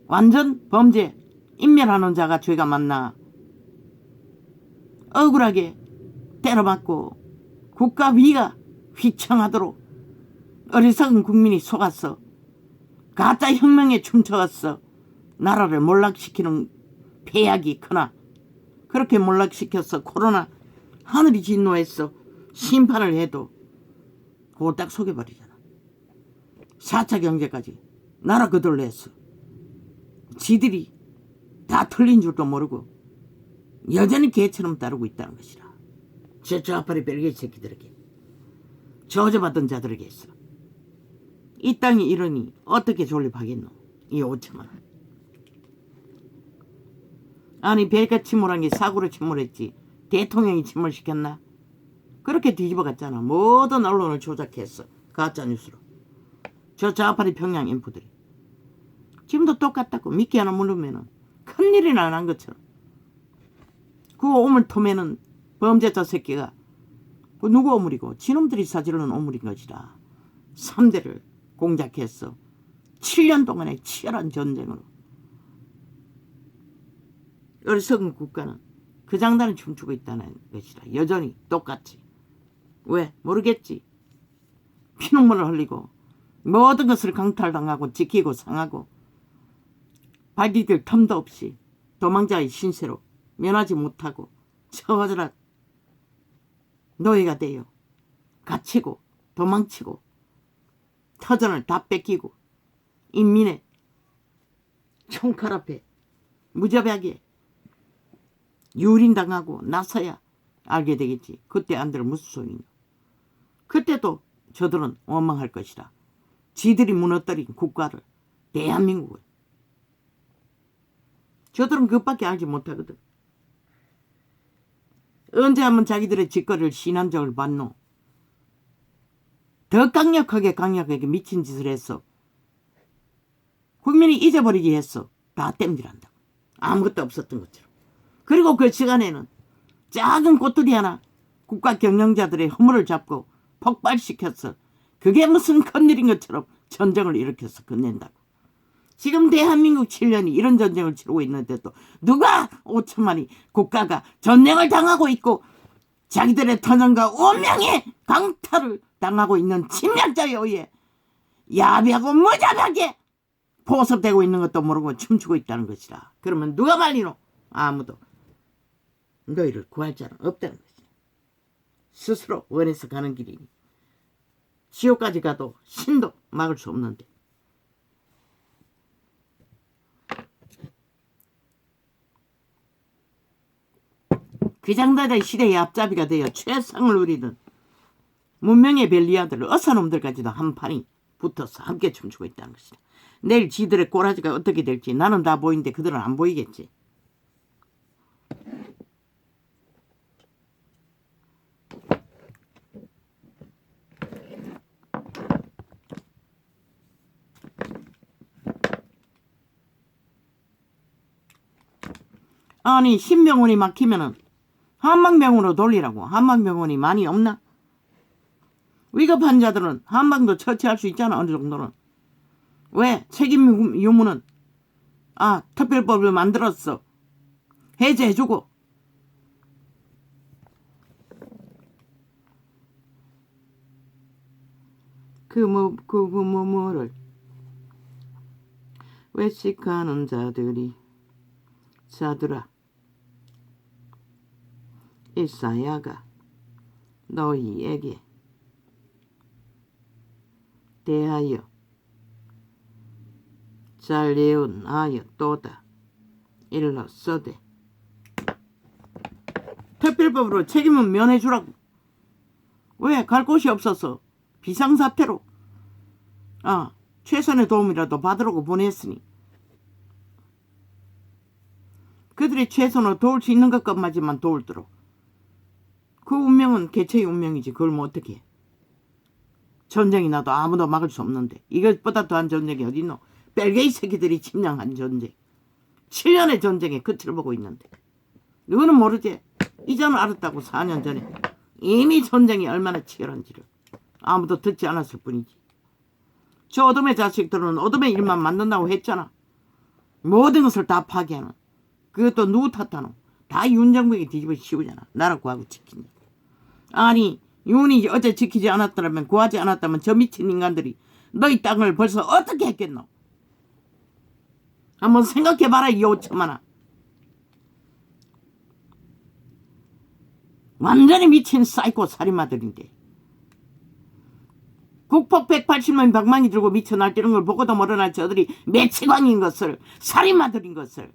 완전 범죄 인멸하는 자가 죄가 많나? 억울하게 때려맞고 국가 위가 휘청하도록 어리석은 국민이 속았어. 가짜 혁명에 춤춰갔어. 나라를 몰락시키는 폐악이 크나. 그렇게 몰락시켜서 코로나 하늘이 진노했어. 심판을 해도 홀딱 속여버리잖아. 4차 경제까지 나라 그들로 했어. 지들이 다 틀린 줄도 모르고 여전히 개처럼 따르고 있다는 것이라. 저 좌파리 별개 새끼들에게 저주받은 자들에게 했어. 이 땅이 이러니 어떻게 존립하겠노? 이 5천만 원. 배가 침몰한 게 사고로 침몰했지 대통령이 침몰시켰나? 그렇게 뒤집어갔잖아. 모든 언론을 조작했어. 가짜뉴스로. 저 좌파리 평양 인포들이. 지금도 똑같다고. 미끼 하나 물으면은 큰일이나 난 것처럼. 그 오물 토매는 범죄자 새끼가 그 누구 오물이고 지놈들이 사지르는 오물인 것이라. 3대를 공작했어. 7년 동안의 치열한 전쟁으로. 어리석은 국가는 그 장단을 춤추고 있다는 것이라. 여전히 똑같이. 왜? 모르겠지. 피눈물을 흘리고 모든 것을 강탈당하고 지키고 상하고 발디딜 틈도 없이 도망자의 신세로 면하지 못하고 처절한 노예가 되어 갇히고 도망치고 터전을 다 뺏기고 인민의 총칼 앞에 무자비하게 유린당하고 나서야 알게 되겠지. 그때 안 들으면 무슨 소용이냐. 그때도 저들은 원망할 것이다. 지들이 무너뜨린 국가를, 대한민국을. 저들은 그것밖에 알지 못하거든. 언제 한번 자기들의 짓거리를 신한적을 받노. 더 강력하게 미친 짓을 했어. 국민이 잊어버리게 했어. 다 땜질한다. 아무것도 없었던 것처럼. 그리고 그 시간에는 작은 꼬투리 하나 국가 경영자들의 허물을 잡고 폭발시켰어. 그게 무슨 큰일인 것처럼 전쟁을 일으켜서 끝낸다고. 지금 대한민국 7년이 이런 전쟁을 치르고 있는데도 누가 5천만이 국가가 전쟁을 당하고 있고 자기들의 터전과 운명이 강탈을 당하고 있는 침략자에 의해 야비하고 무자비하게 포섭되고 있는 것도 모르고 춤추고 있다는 것이다. 그러면 누가 말리노? 아무도. 너희를 구할 자는 없다는 것이다. 스스로 원해서 가는 길이니 지옥까지 가도 신도 막을 수 없는데. 귀장자의 시대의 앞잡이가 되어 최상을 누리는 문명의 벨리아들, 어사놈들까지도 한판이 붙어서 함께 춤추고 있다는 것이다. 내일 지들의 꼬라지가 어떻게 될지 나는 다 보이는데 그들은 안 보이겠지. 아니 신병원이 막히면은 한방병원으로 돌리라고. 한방병원이 많이 없나? 위급한 자들은 한방도 처치할 수 있잖아. 어느 정도는. 왜? 책임 유무는 특별법을 만들었어. 해제해주고. 뭐를 외식하는 자들아 이사야가 너희에게 대하여 잘례언하였도다. 일렀으되 특별법으로 책임은 면해주라고. 왜? 갈 곳이 없어서 비상사태로 최선의 도움이라도 받으라고 보냈으니 그들이 최선으로 도울 수 있는 것까지만 도울도록. 그 운명은 개체의 운명이지. 그걸 뭐 어떻게 해. 전쟁이 나도 아무도 막을 수 없는데 이것보다 더한 전쟁이 어딨노. 벨게이 새끼들이 침략한 전쟁. 7년의 전쟁의 끝을 보고 있는데 너는 모르지. 이제는 알았다고. 4년 전에 이미 전쟁이 얼마나 치열한지를 아무도 듣지 않았을 뿐이지. 저 어둠의 자식들은 어둠의 일만 만든다고 했잖아. 모든 것을 다 파괴하는. 그것도 누구 탓하노? 다 윤정국이 뒤집어 씌우잖아. 나라 구하고 지킨다. 아니 윤이 어제 지키지 않았더라면, 구하지 않았다면 저 미친 인간들이 너희 땅을 벌써 어떻게 했겠노? 한번 생각해봐라. 이 5천만아. 완전히 미친 사이코 살인마들인데 국폭 180만 방망이 들고 미쳐 날뛰는 걸 보고도 모르는 저들이 매치광인 것을, 살인마들인 것을,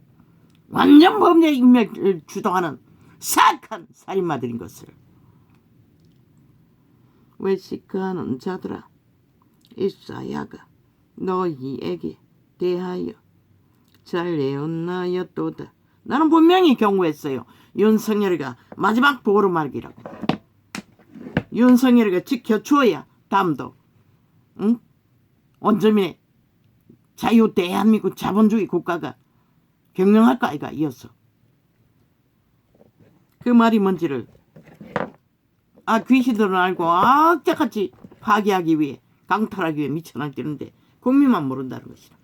완전 범죄 인멸을 주도하는 사악한 살인마들인 것을. 외식하는 자들아 이사야가 너희에게 대하여 잘례언하였도다. 나는 분명히 경고했어요. 윤석열이가 마지막 보루말기라고. 윤석열이가 지켜주어야 다음도 원주민의 자유 대한민국 자본주의 국가가 경영할까 아이가 이어서. 그 말이 뭔지를 귀신들은 알고 악착같이 파괴하기 위해, 강탈하기 위해 미쳐날뛰는데 국민만 모른다는 것이다.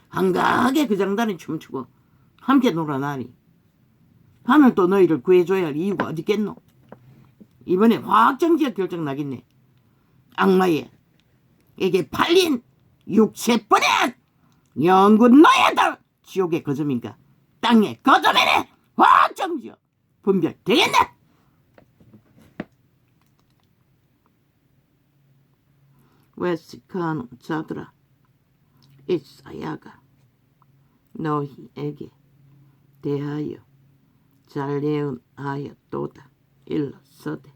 한가하게 그 장단에 춤추고 함께 놀아나니 하늘 또 너희를 구해줘야 할 이유가 어디 있겠노. 이번에 화학정지가 결정나겠네. 악마에게 팔린 육체뿐인 영군 너희들 지옥의 거점인가 땅의 거점이네. 화학정지여 분별되겠네. 외식하는 자들아 이사야가 너희에게 대하여 잘 예언하였도다. 일러서되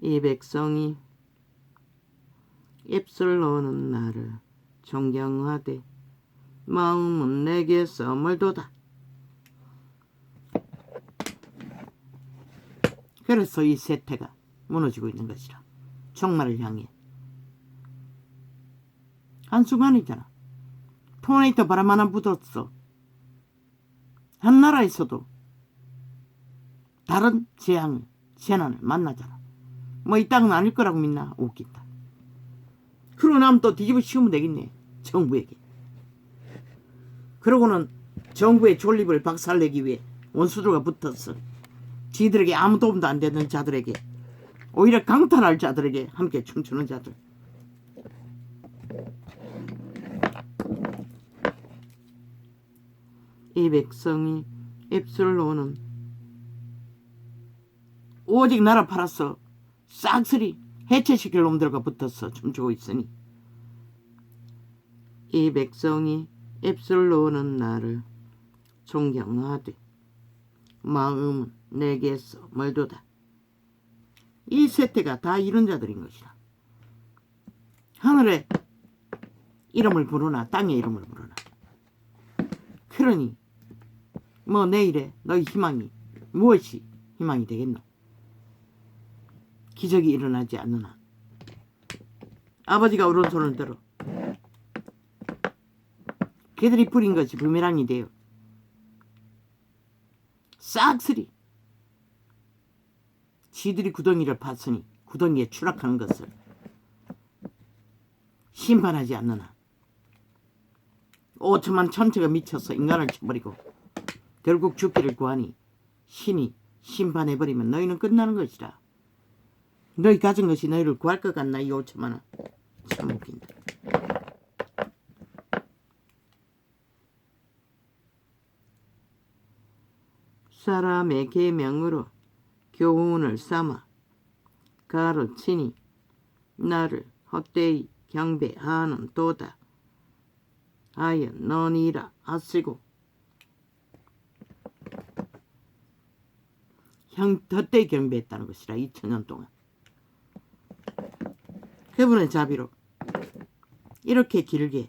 이 백성이 입술 노는 나를 존경하되 마음은 내게서 멀도다. 그래서 이 세태가 무너지고 있는 것이라. 종말을 향해. 한순간이잖아. 토네이토 바람 하나 붙었어. 한 나라에서도 다른 재난을 만나잖아. 뭐 이 땅은 아닐 거라고 믿나? 웃긴다. 그러고 나면 또 뒤집어 씌우면 되겠네. 정부에게. 그러고는 정부의 존립을 박살내기 위해 원수들과 붙었어. 지들에게 아무 도움도 안 되는 자들에게, 오히려 강탈할 자들에게 함께 춤추는 자들. 이 백성이 입술로는 오직 나라 팔아서 싹쓸이 해체시킬 놈들과 붙어서 춤추고 있으니 이 백성이 입술로는 나를 존경하되 마음은 내게서 멀도다. 이 세태가 다 이런 자들인 것이라. 하늘에 이름을 부르나 땅에 이름을 부르나. 그러니 뭐 내일에 너희 희망이 무엇이 희망이 되겠노? 기적이 일어나지 않느나 아버지가 오른손을 들어 걔들이 뿌린 것이 부메랑이 되어 싹쓸이 지들이 구덩이를 팠으니 구덩이에 추락하는 것을 심판하지 않느나 5천만 천체가 미쳐서 인간을 쳐버리고 결국 죽기를 구하니 신이 심판해버리면 너희는 끝나는 것이라. 너희 가진 것이 너희를 구할 것 같나? 이 5천만 원. 참 웃긴다. 사람의 계명으로 교훈을 삼아 가르치니 나를 헛되이 경배하는 도다 하여 너니라 하시고. 헛되이 경배했다는 것이라. 2000년 동안 그분의 자비로 이렇게 길게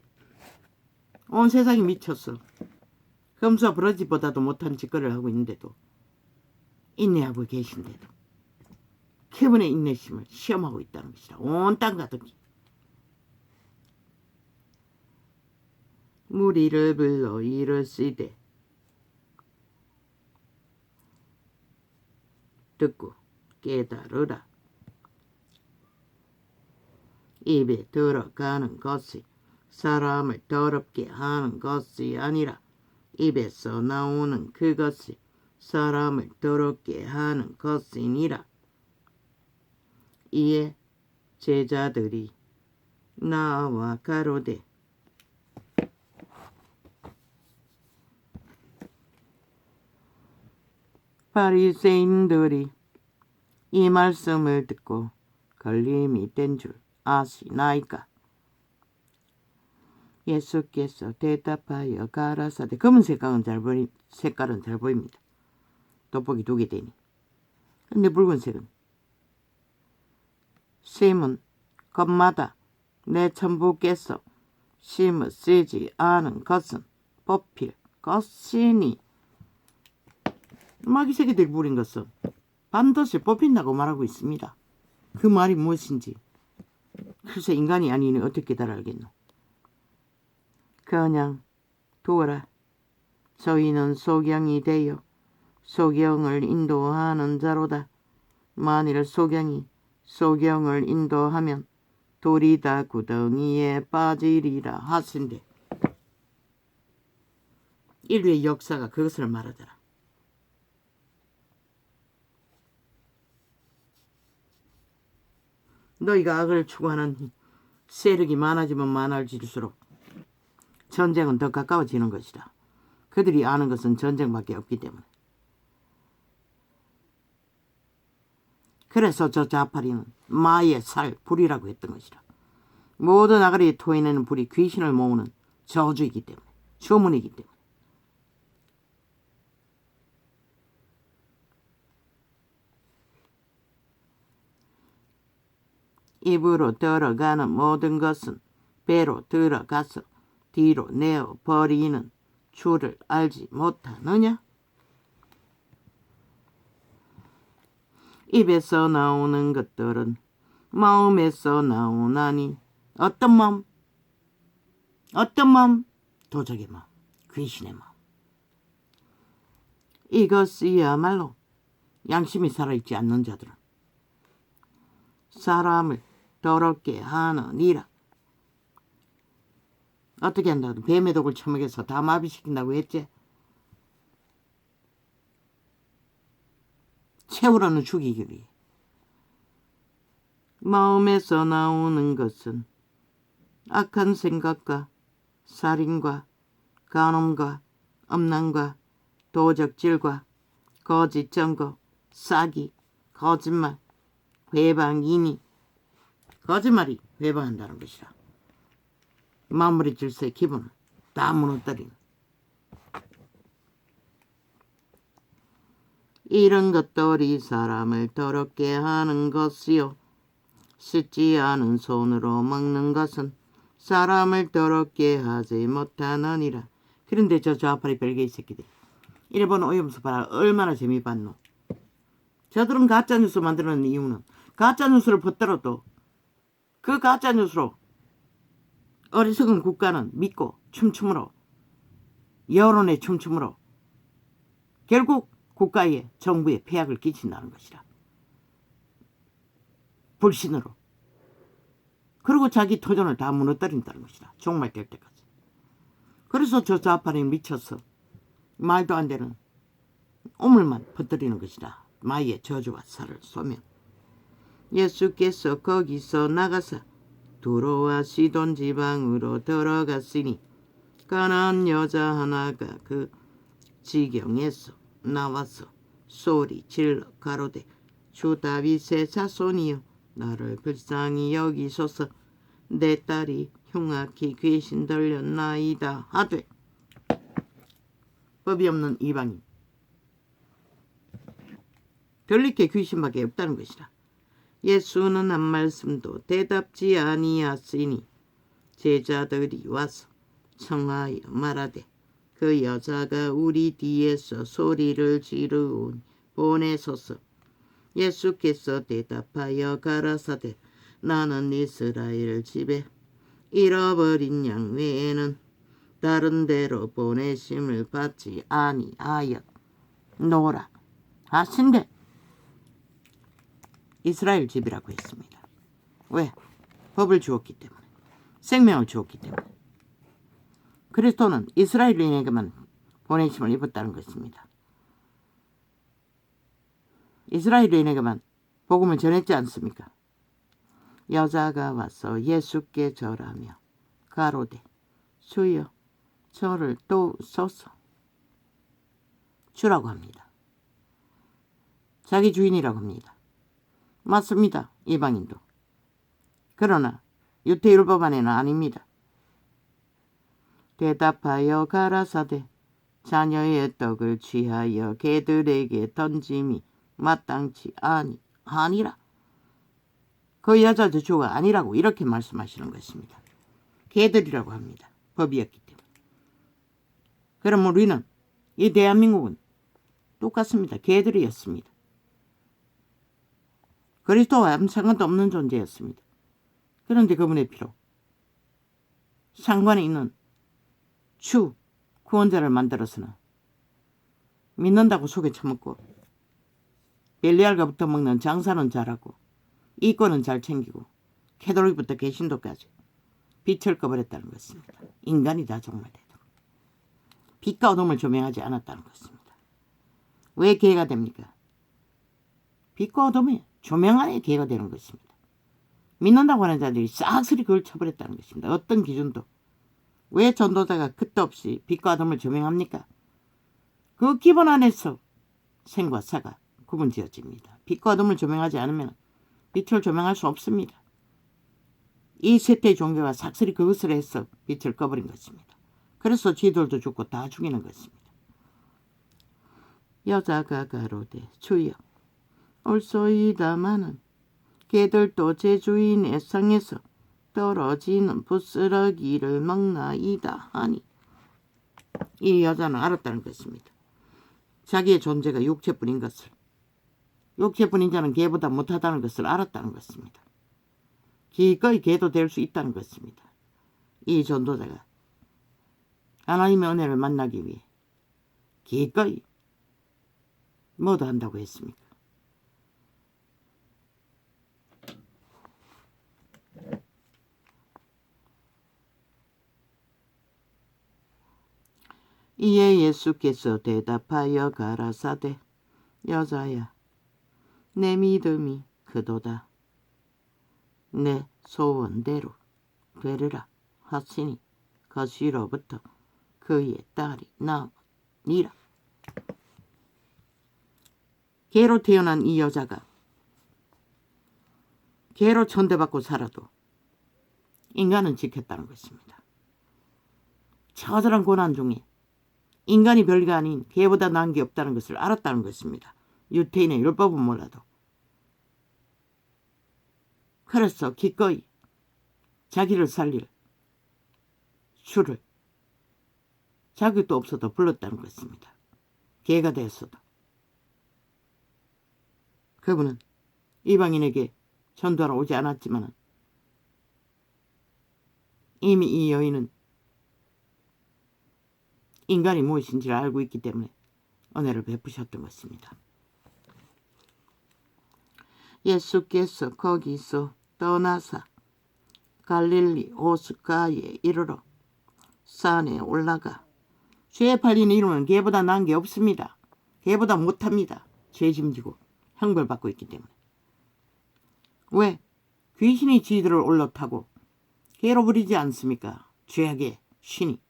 온 세상이 미쳤어. 검수와 버러지보다도 못한 짓거리를 하고 있는데도 인내하고 계신데도 그분의 인내심을 시험하고 있다는 것이라. 온 땅 가득히 무리를 불러 이르시되 듣고 깨달으라. 입에 들어가는 것이 사람을 더럽게 하는 것이 아니라 입에서 나오는 그것이 사람을 더럽게 하는 것이니라. 이에 제자들이 나와 가로되 바리새인들이 이 말씀을 듣고 걸림이 된 줄 아시나이까? 예수께서 대답하여 가라사대. 검은 색깔은 잘 보입니다. 돋보기 2개 되니. 근데 붉은색은 심은 것마다 내 천부께서 심으시지 않은 것은 뽑힐 것이니. 마귀 새끼들이 부린 것은 반드시 뽑힌다고 말하고 있습니다. 그 말이 무엇인지 글쎄 인간이 아니니 어떻게 다 알겠노. 그냥 두어라. 저희는 소경이 되어 소경을 인도하는 자로다. 만일 소경이 소경을 인도하면 돌이 다 구덩이에 빠지리라 하신대. 인류의 역사가 그것을 말하더라. 너희가 악을 추구하는 세력이 많아지면 많아질수록 전쟁은 더 가까워지는 것이다. 그들이 아는 것은 전쟁밖에 없기 때문에. 그래서 저 자파리는 마의 살, 불이라고 했던 것이라. 모든 아가리에 토해내는 불이 귀신을 모으는 저주이기 때문에, 주문이기 때문에. 입으로 들어가는 모든 것은 배로 들어가서 뒤로 내어 버리는 줄을 알지 못하느냐? 입에서 나오는 것들은 마음에서 나오나니 어떤 마음? 어떤 마음? 도적의 마음, 귀신의 마음. 이것이야말로 양심이 살아있지 않는 자들은 사람을 더럽게 하느니라. 어떻게 한다고? 뱀의 독을 처먹여서 다 마비시킨다고 했지? 채우라는 죽이기 위해. 마음에서 나오는 것은 악한 생각과 살인과 간음과 음란과 도적질과 거짓 증거, 사기, 거짓말, 회방이니 거짓말이 회방한다는 것이라. 마무리 질서의 기본을 다 무너뜨리는 이런 것들이 사람을 더럽게 하는 것이요 씻지 않은 손으로 먹는 것은 사람을 더럽게 하지 못하느니라. 그런데 저 좌파리 별개의 새끼들 일본 오염수 봐라. 얼마나 재미봤노. 저들은 가짜뉴스 만드는 이유는 가짜뉴스를 퍼뜨려도 그 가짜뉴스로 어리석은 국가는 믿고 춤춤으로 여론의 춤춤으로 결국 국가에 정부에 폐악을 끼친다는 것이라. 불신으로. 그리고 자기 토전을 다 무너뜨린다는 것이라. 종말 될 때까지. 그래서 저 좌파는 미쳐서 말도 안 되는 오물만 퍼뜨리는 것이라. 마의 저주와 살을 쏘며 예수께서 거기서 나가사 두로와 시돈 지방으로 들어갔으니 가나안 여자 하나가 그 지경에서 나와서 소리 질러 가로되 주 다윗의 자손이여 나를 불쌍히 여기소서 내 딸이 흉악히 귀신 들렸나이다 하되 법이 없는 이방인 들릴 게 귀신밖에 없다는 것이라. 예수는 한 말씀도 대답지 아니하시니 제자들이 와서 청하여 말하되 그 여자가 우리 뒤에서 소리를 지르오니 보내소서. 예수께서 대답하여 가라사대 나는 이스라엘 집에 잃어버린 양 외에는 다른 데로 보내심을 받지 아니하였노라 하신대. 이스라엘 집이라고 했습니다. 왜? 법을 주었기 때문에. 생명을 주었기 때문에. 그리스도는 이스라엘인에게만 보내심을 입었다는 것입니다. 이스라엘인에게만 복음을 전했지 않습니까? 여자가 와서 예수께 절하며 가로되 주여 저를 또 쏘소. 주라고 합니다. 자기 주인이라고 합니다. 맞습니다. 이방인도. 그러나 유태율법 안에는 아닙니다. 대답하여 가라사대 자녀의 떡을 취하여 개들에게 던짐이 마땅치 아니라. 그 여자도 주가 아니라고 이렇게 말씀하시는 것입니다. 개들이라고 합니다. 법이었기 때문에. 그럼 우리는 이 대한민국은 똑같습니다. 개들이었습니다. 그리스도와 아무 상관도 없는 존재였습니다. 그런데 그분의 피로 상관에 있는 주 구원자를 만들어서는 믿는다고 속에 처먹고 벨리알과 붙어 먹는 장사는 잘하고 이권은 잘 챙기고 캐톨릭부터 개신도까지 빛을 꺼버렸다는 것입니다. 인간이다 정말 되도록. 빛과 어둠을 조명하지 않았다는 것입니다. 왜 개가 됩니까? 빛과 어둠이 조명 안에 개가 되는 것입니다. 믿는다고 하는 자들이 싹쓸이 그걸 쳐버렸다는 것입니다. 어떤 기준도. 왜 전도자가 끝도 없이 빛과 어둠을 조명합니까? 그 기본 안에서 생과 사가 구분 지어집니다. 빛과 어둠을 조명하지 않으면 빛을 조명할 수 없습니다. 이 세태의 종교가 싹쓸이 그것을 해서 빛을 꺼버린 것입니다. 그래서 쥐들도 죽고 다 죽이는 것입니다. 여자가 가로되 주여 올소이다마는 개들도 제 주인의 상에서 떨어지는 부스러기를 먹나이다 하니, 이 여자는 알았다는 것입니다. 자기의 존재가 육체뿐인 것을, 육체뿐인 자는 개보다 못하다는 것을 알았다는 것입니다. 기꺼이 개도 될 수 있다는 것입니다. 이 전도자가 하나님의 은혜를 만나기 위해 기꺼이 뭐도 한다고 했습니까? 이에 예수께서 대답하여 가라사대, 여자야, 내 믿음이 크도다. 내 소원대로 되리라 하시니 거시로부터 그의 딸이 나으니라. 개로 태어난 이 여자가 개로 천대받고 살아도 인간은 지켰다는 것입니다. 처절한 고난 중에 인간이 별거 아닌 개보다 나은 게 없다는 것을 알았다는 것입니다. 유태인의 율법은 몰라도. 그래서 기꺼이 자기를 살릴 주를 자격도 없어도 불렀다는 것입니다. 개가 되었어도. 그분은 이방인에게 전도하러 오지 않았지만 이미 이 여인은 인간이 무엇인지를 알고 있기 때문에 은혜를 베푸셨던 것입니다. 예수께서 거기서 떠나사 갈릴리 오스가에 이르러 산에 올라가, 죄에 팔리는 이름은 개보다 나은 게 없습니다. 개보다 못합니다. 죄짐지고 형벌받고 있기 때문에. 왜? 귀신이 지들을 올라타고 개로 부리지 않습니까? 죄악의 신이.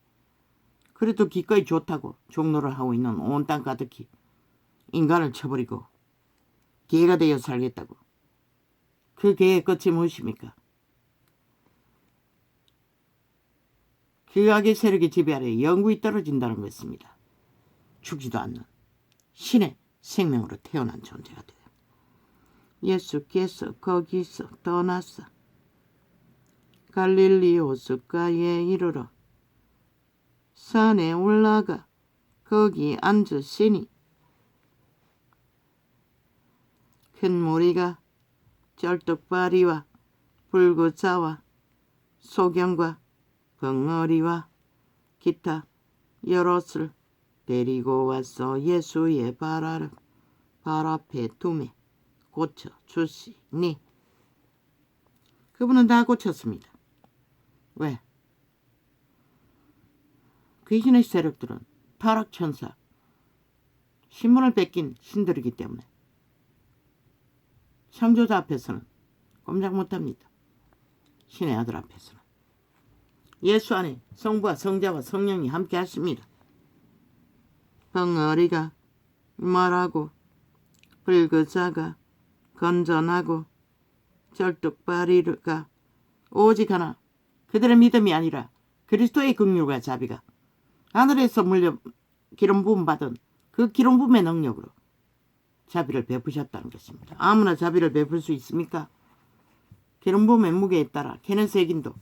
그래도 기꺼이 좋다고 종로를 하고 있는 온 땅 가득히 인간을 쳐버리고 개가 되어 살겠다고. 그 개의 끝이 무엇입니까? 그 악의 세력의 지배 아래 영구히 떨어진다는 것입니다. 죽지도 않는 신의 생명으로 태어난 존재가 돼요. 예수께서 거기서 떠나서 갈릴리 호숫가에 이르러 산에 올라가 거기 앉으시니 큰 무리가 쩔뚝바리와 불구자와 소경과 벙어리와 기타 여럿을 데리고 와서 예수의 발 앞에 두매 고쳐 주시니, 그분은 다 고쳤습니다. 왜? 귀신의 세력들은 타락천사, 신분을 뺏긴 신들이기 때문에 창조자 앞에서는 꼼짝 못합니다. 신의 아들 앞에서는. 예수 안에 성부와 성자와 성령이 함께 하십니다. 벙어리가 말하고 불구자가 건전하고 쩔뚝바리가 오직 하나, 그들의 믿음이 아니라 그리스도의 긍휼과 자비가 하늘에서 물려 기름 부음 받은 그 기름 부음의 능력으로 자비를 베푸셨다는 것입니다. 아무나 자비를 베풀 수 있습니까? 기름 부음의 무게에 따라 케네스 액인도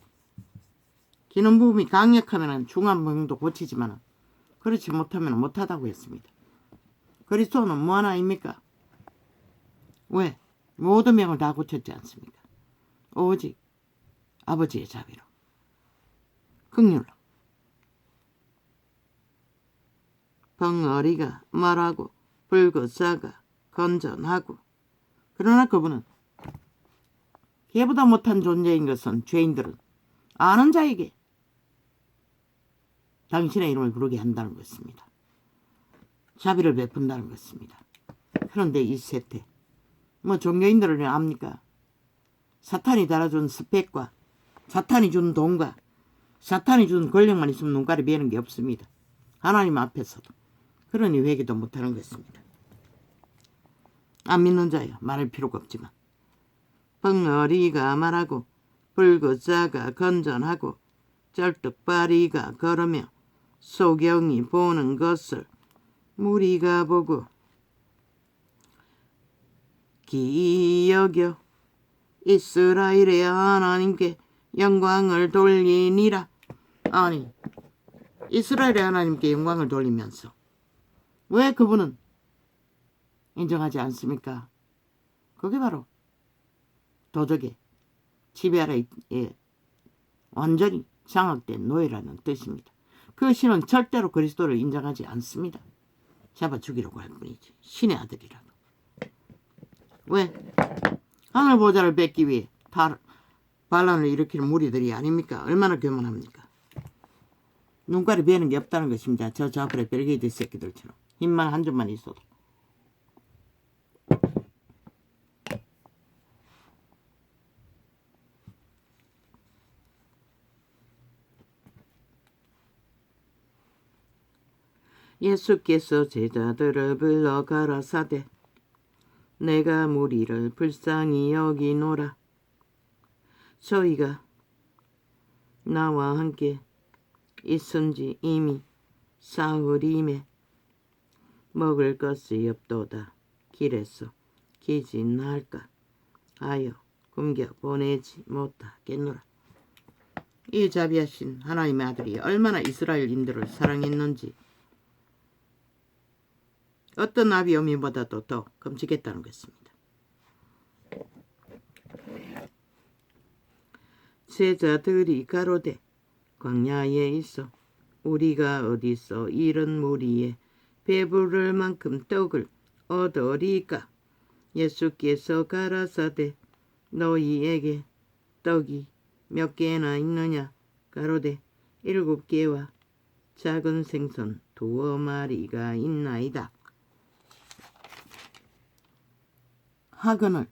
기름 부음이 강력하면 중한 병도 고치지만 그렇지 못하면 못하다고 했습니다. 그리스도는 뭐 하나입니까? 왜? 모든 병을 다 고쳤지 않습니까? 오직 아버지의 자비로, 긍휼로. 벙어리가 말하고 불구자가 건전하고, 그러나 그분은 개보다 못한 존재인 것은 죄인들은 아는 자에게 당신의 이름을 부르게 한다는 것입니다. 자비를 베푼다는 것입니다. 그런데 이 세태, 종교인들은 압니까? 사탄이 달아준 스펙과 사탄이 준 돈과 사탄이 준 권력만 있으면 눈깔이 베는 게 없습니다. 하나님 앞에서도. 그러니 회개도 못하는 것입니다. 안 믿는 자여 말할 필요가 없지만, 벙어리가 말하고 불구자가 건전하고 쩔뚝바리가 걸으며 소경이 보는 것을 무리가 보고 기여겨 이스라엘의 하나님께 영광을 돌리니라. 아니, 이스라엘의 하나님께 영광을 돌리면서 왜 그분은 인정하지 않습니까? 그게 바로 도적의 지배 아래에 완전히 장악된 노예라는 뜻입니다. 그 신은 절대로 그리스도를 인정하지 않습니다. 잡아 죽이려고 할 뿐이지. 신의 아들이라도. 왜? 하늘 보좌를 뺏기 위해 반란을 일으키는 무리들이 아닙니까? 얼마나 교만합니까? 눈깔이 베는 게 없다는 것입니다. 저 앞에 벨게이드 새끼들처럼 힘만 한 줌만 있어도. 예수께서 제자들을 불러 가라사대 내가 무리를 불쌍히 여기노라. 저희가 나와 함께 있은지 이미 사흘임에 먹을 것이 없도다. 길에서 기진할까 하여 굶겨 보내지 못하겠노라. 이 자비하신 하나님의 아들이 얼마나 이스라엘인들을 사랑했는지 어떤 아비어미보다도 더 끔찍했다는 것입니다. 제자들이 가로되 광야에 있어 우리가 어디서 이런 무리에 배부를 만큼 떡을 얻으리까? 예수께서 가라사대 너희에게 떡이 몇 개나 있느냐? 가로되 7개와 작은 생선 2마리가 있나이다. 하거늘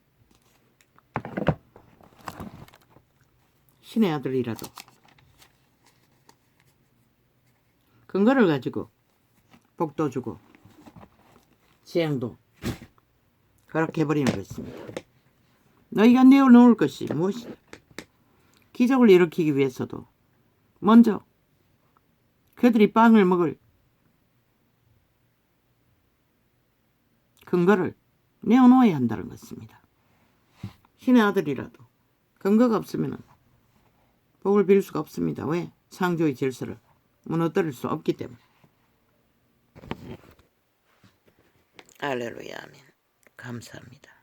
신의 아들이라도 근거를 가지고 복도 주고 재앙도 그렇게 해버리는 것입니다. 너희가 내어놓을 것이 무엇이냐? 기적을 일으키기 위해서도 먼저 그들이 빵을 먹을 근거를 내어놓아야 한다는 것입니다. 신의 아들이라도 근거가 없으면 복을 빌 수가 없습니다. 왜? 창조의 질서를 무너뜨릴 수 없기 때문에. 할렐루야 아멘. 감사합니다.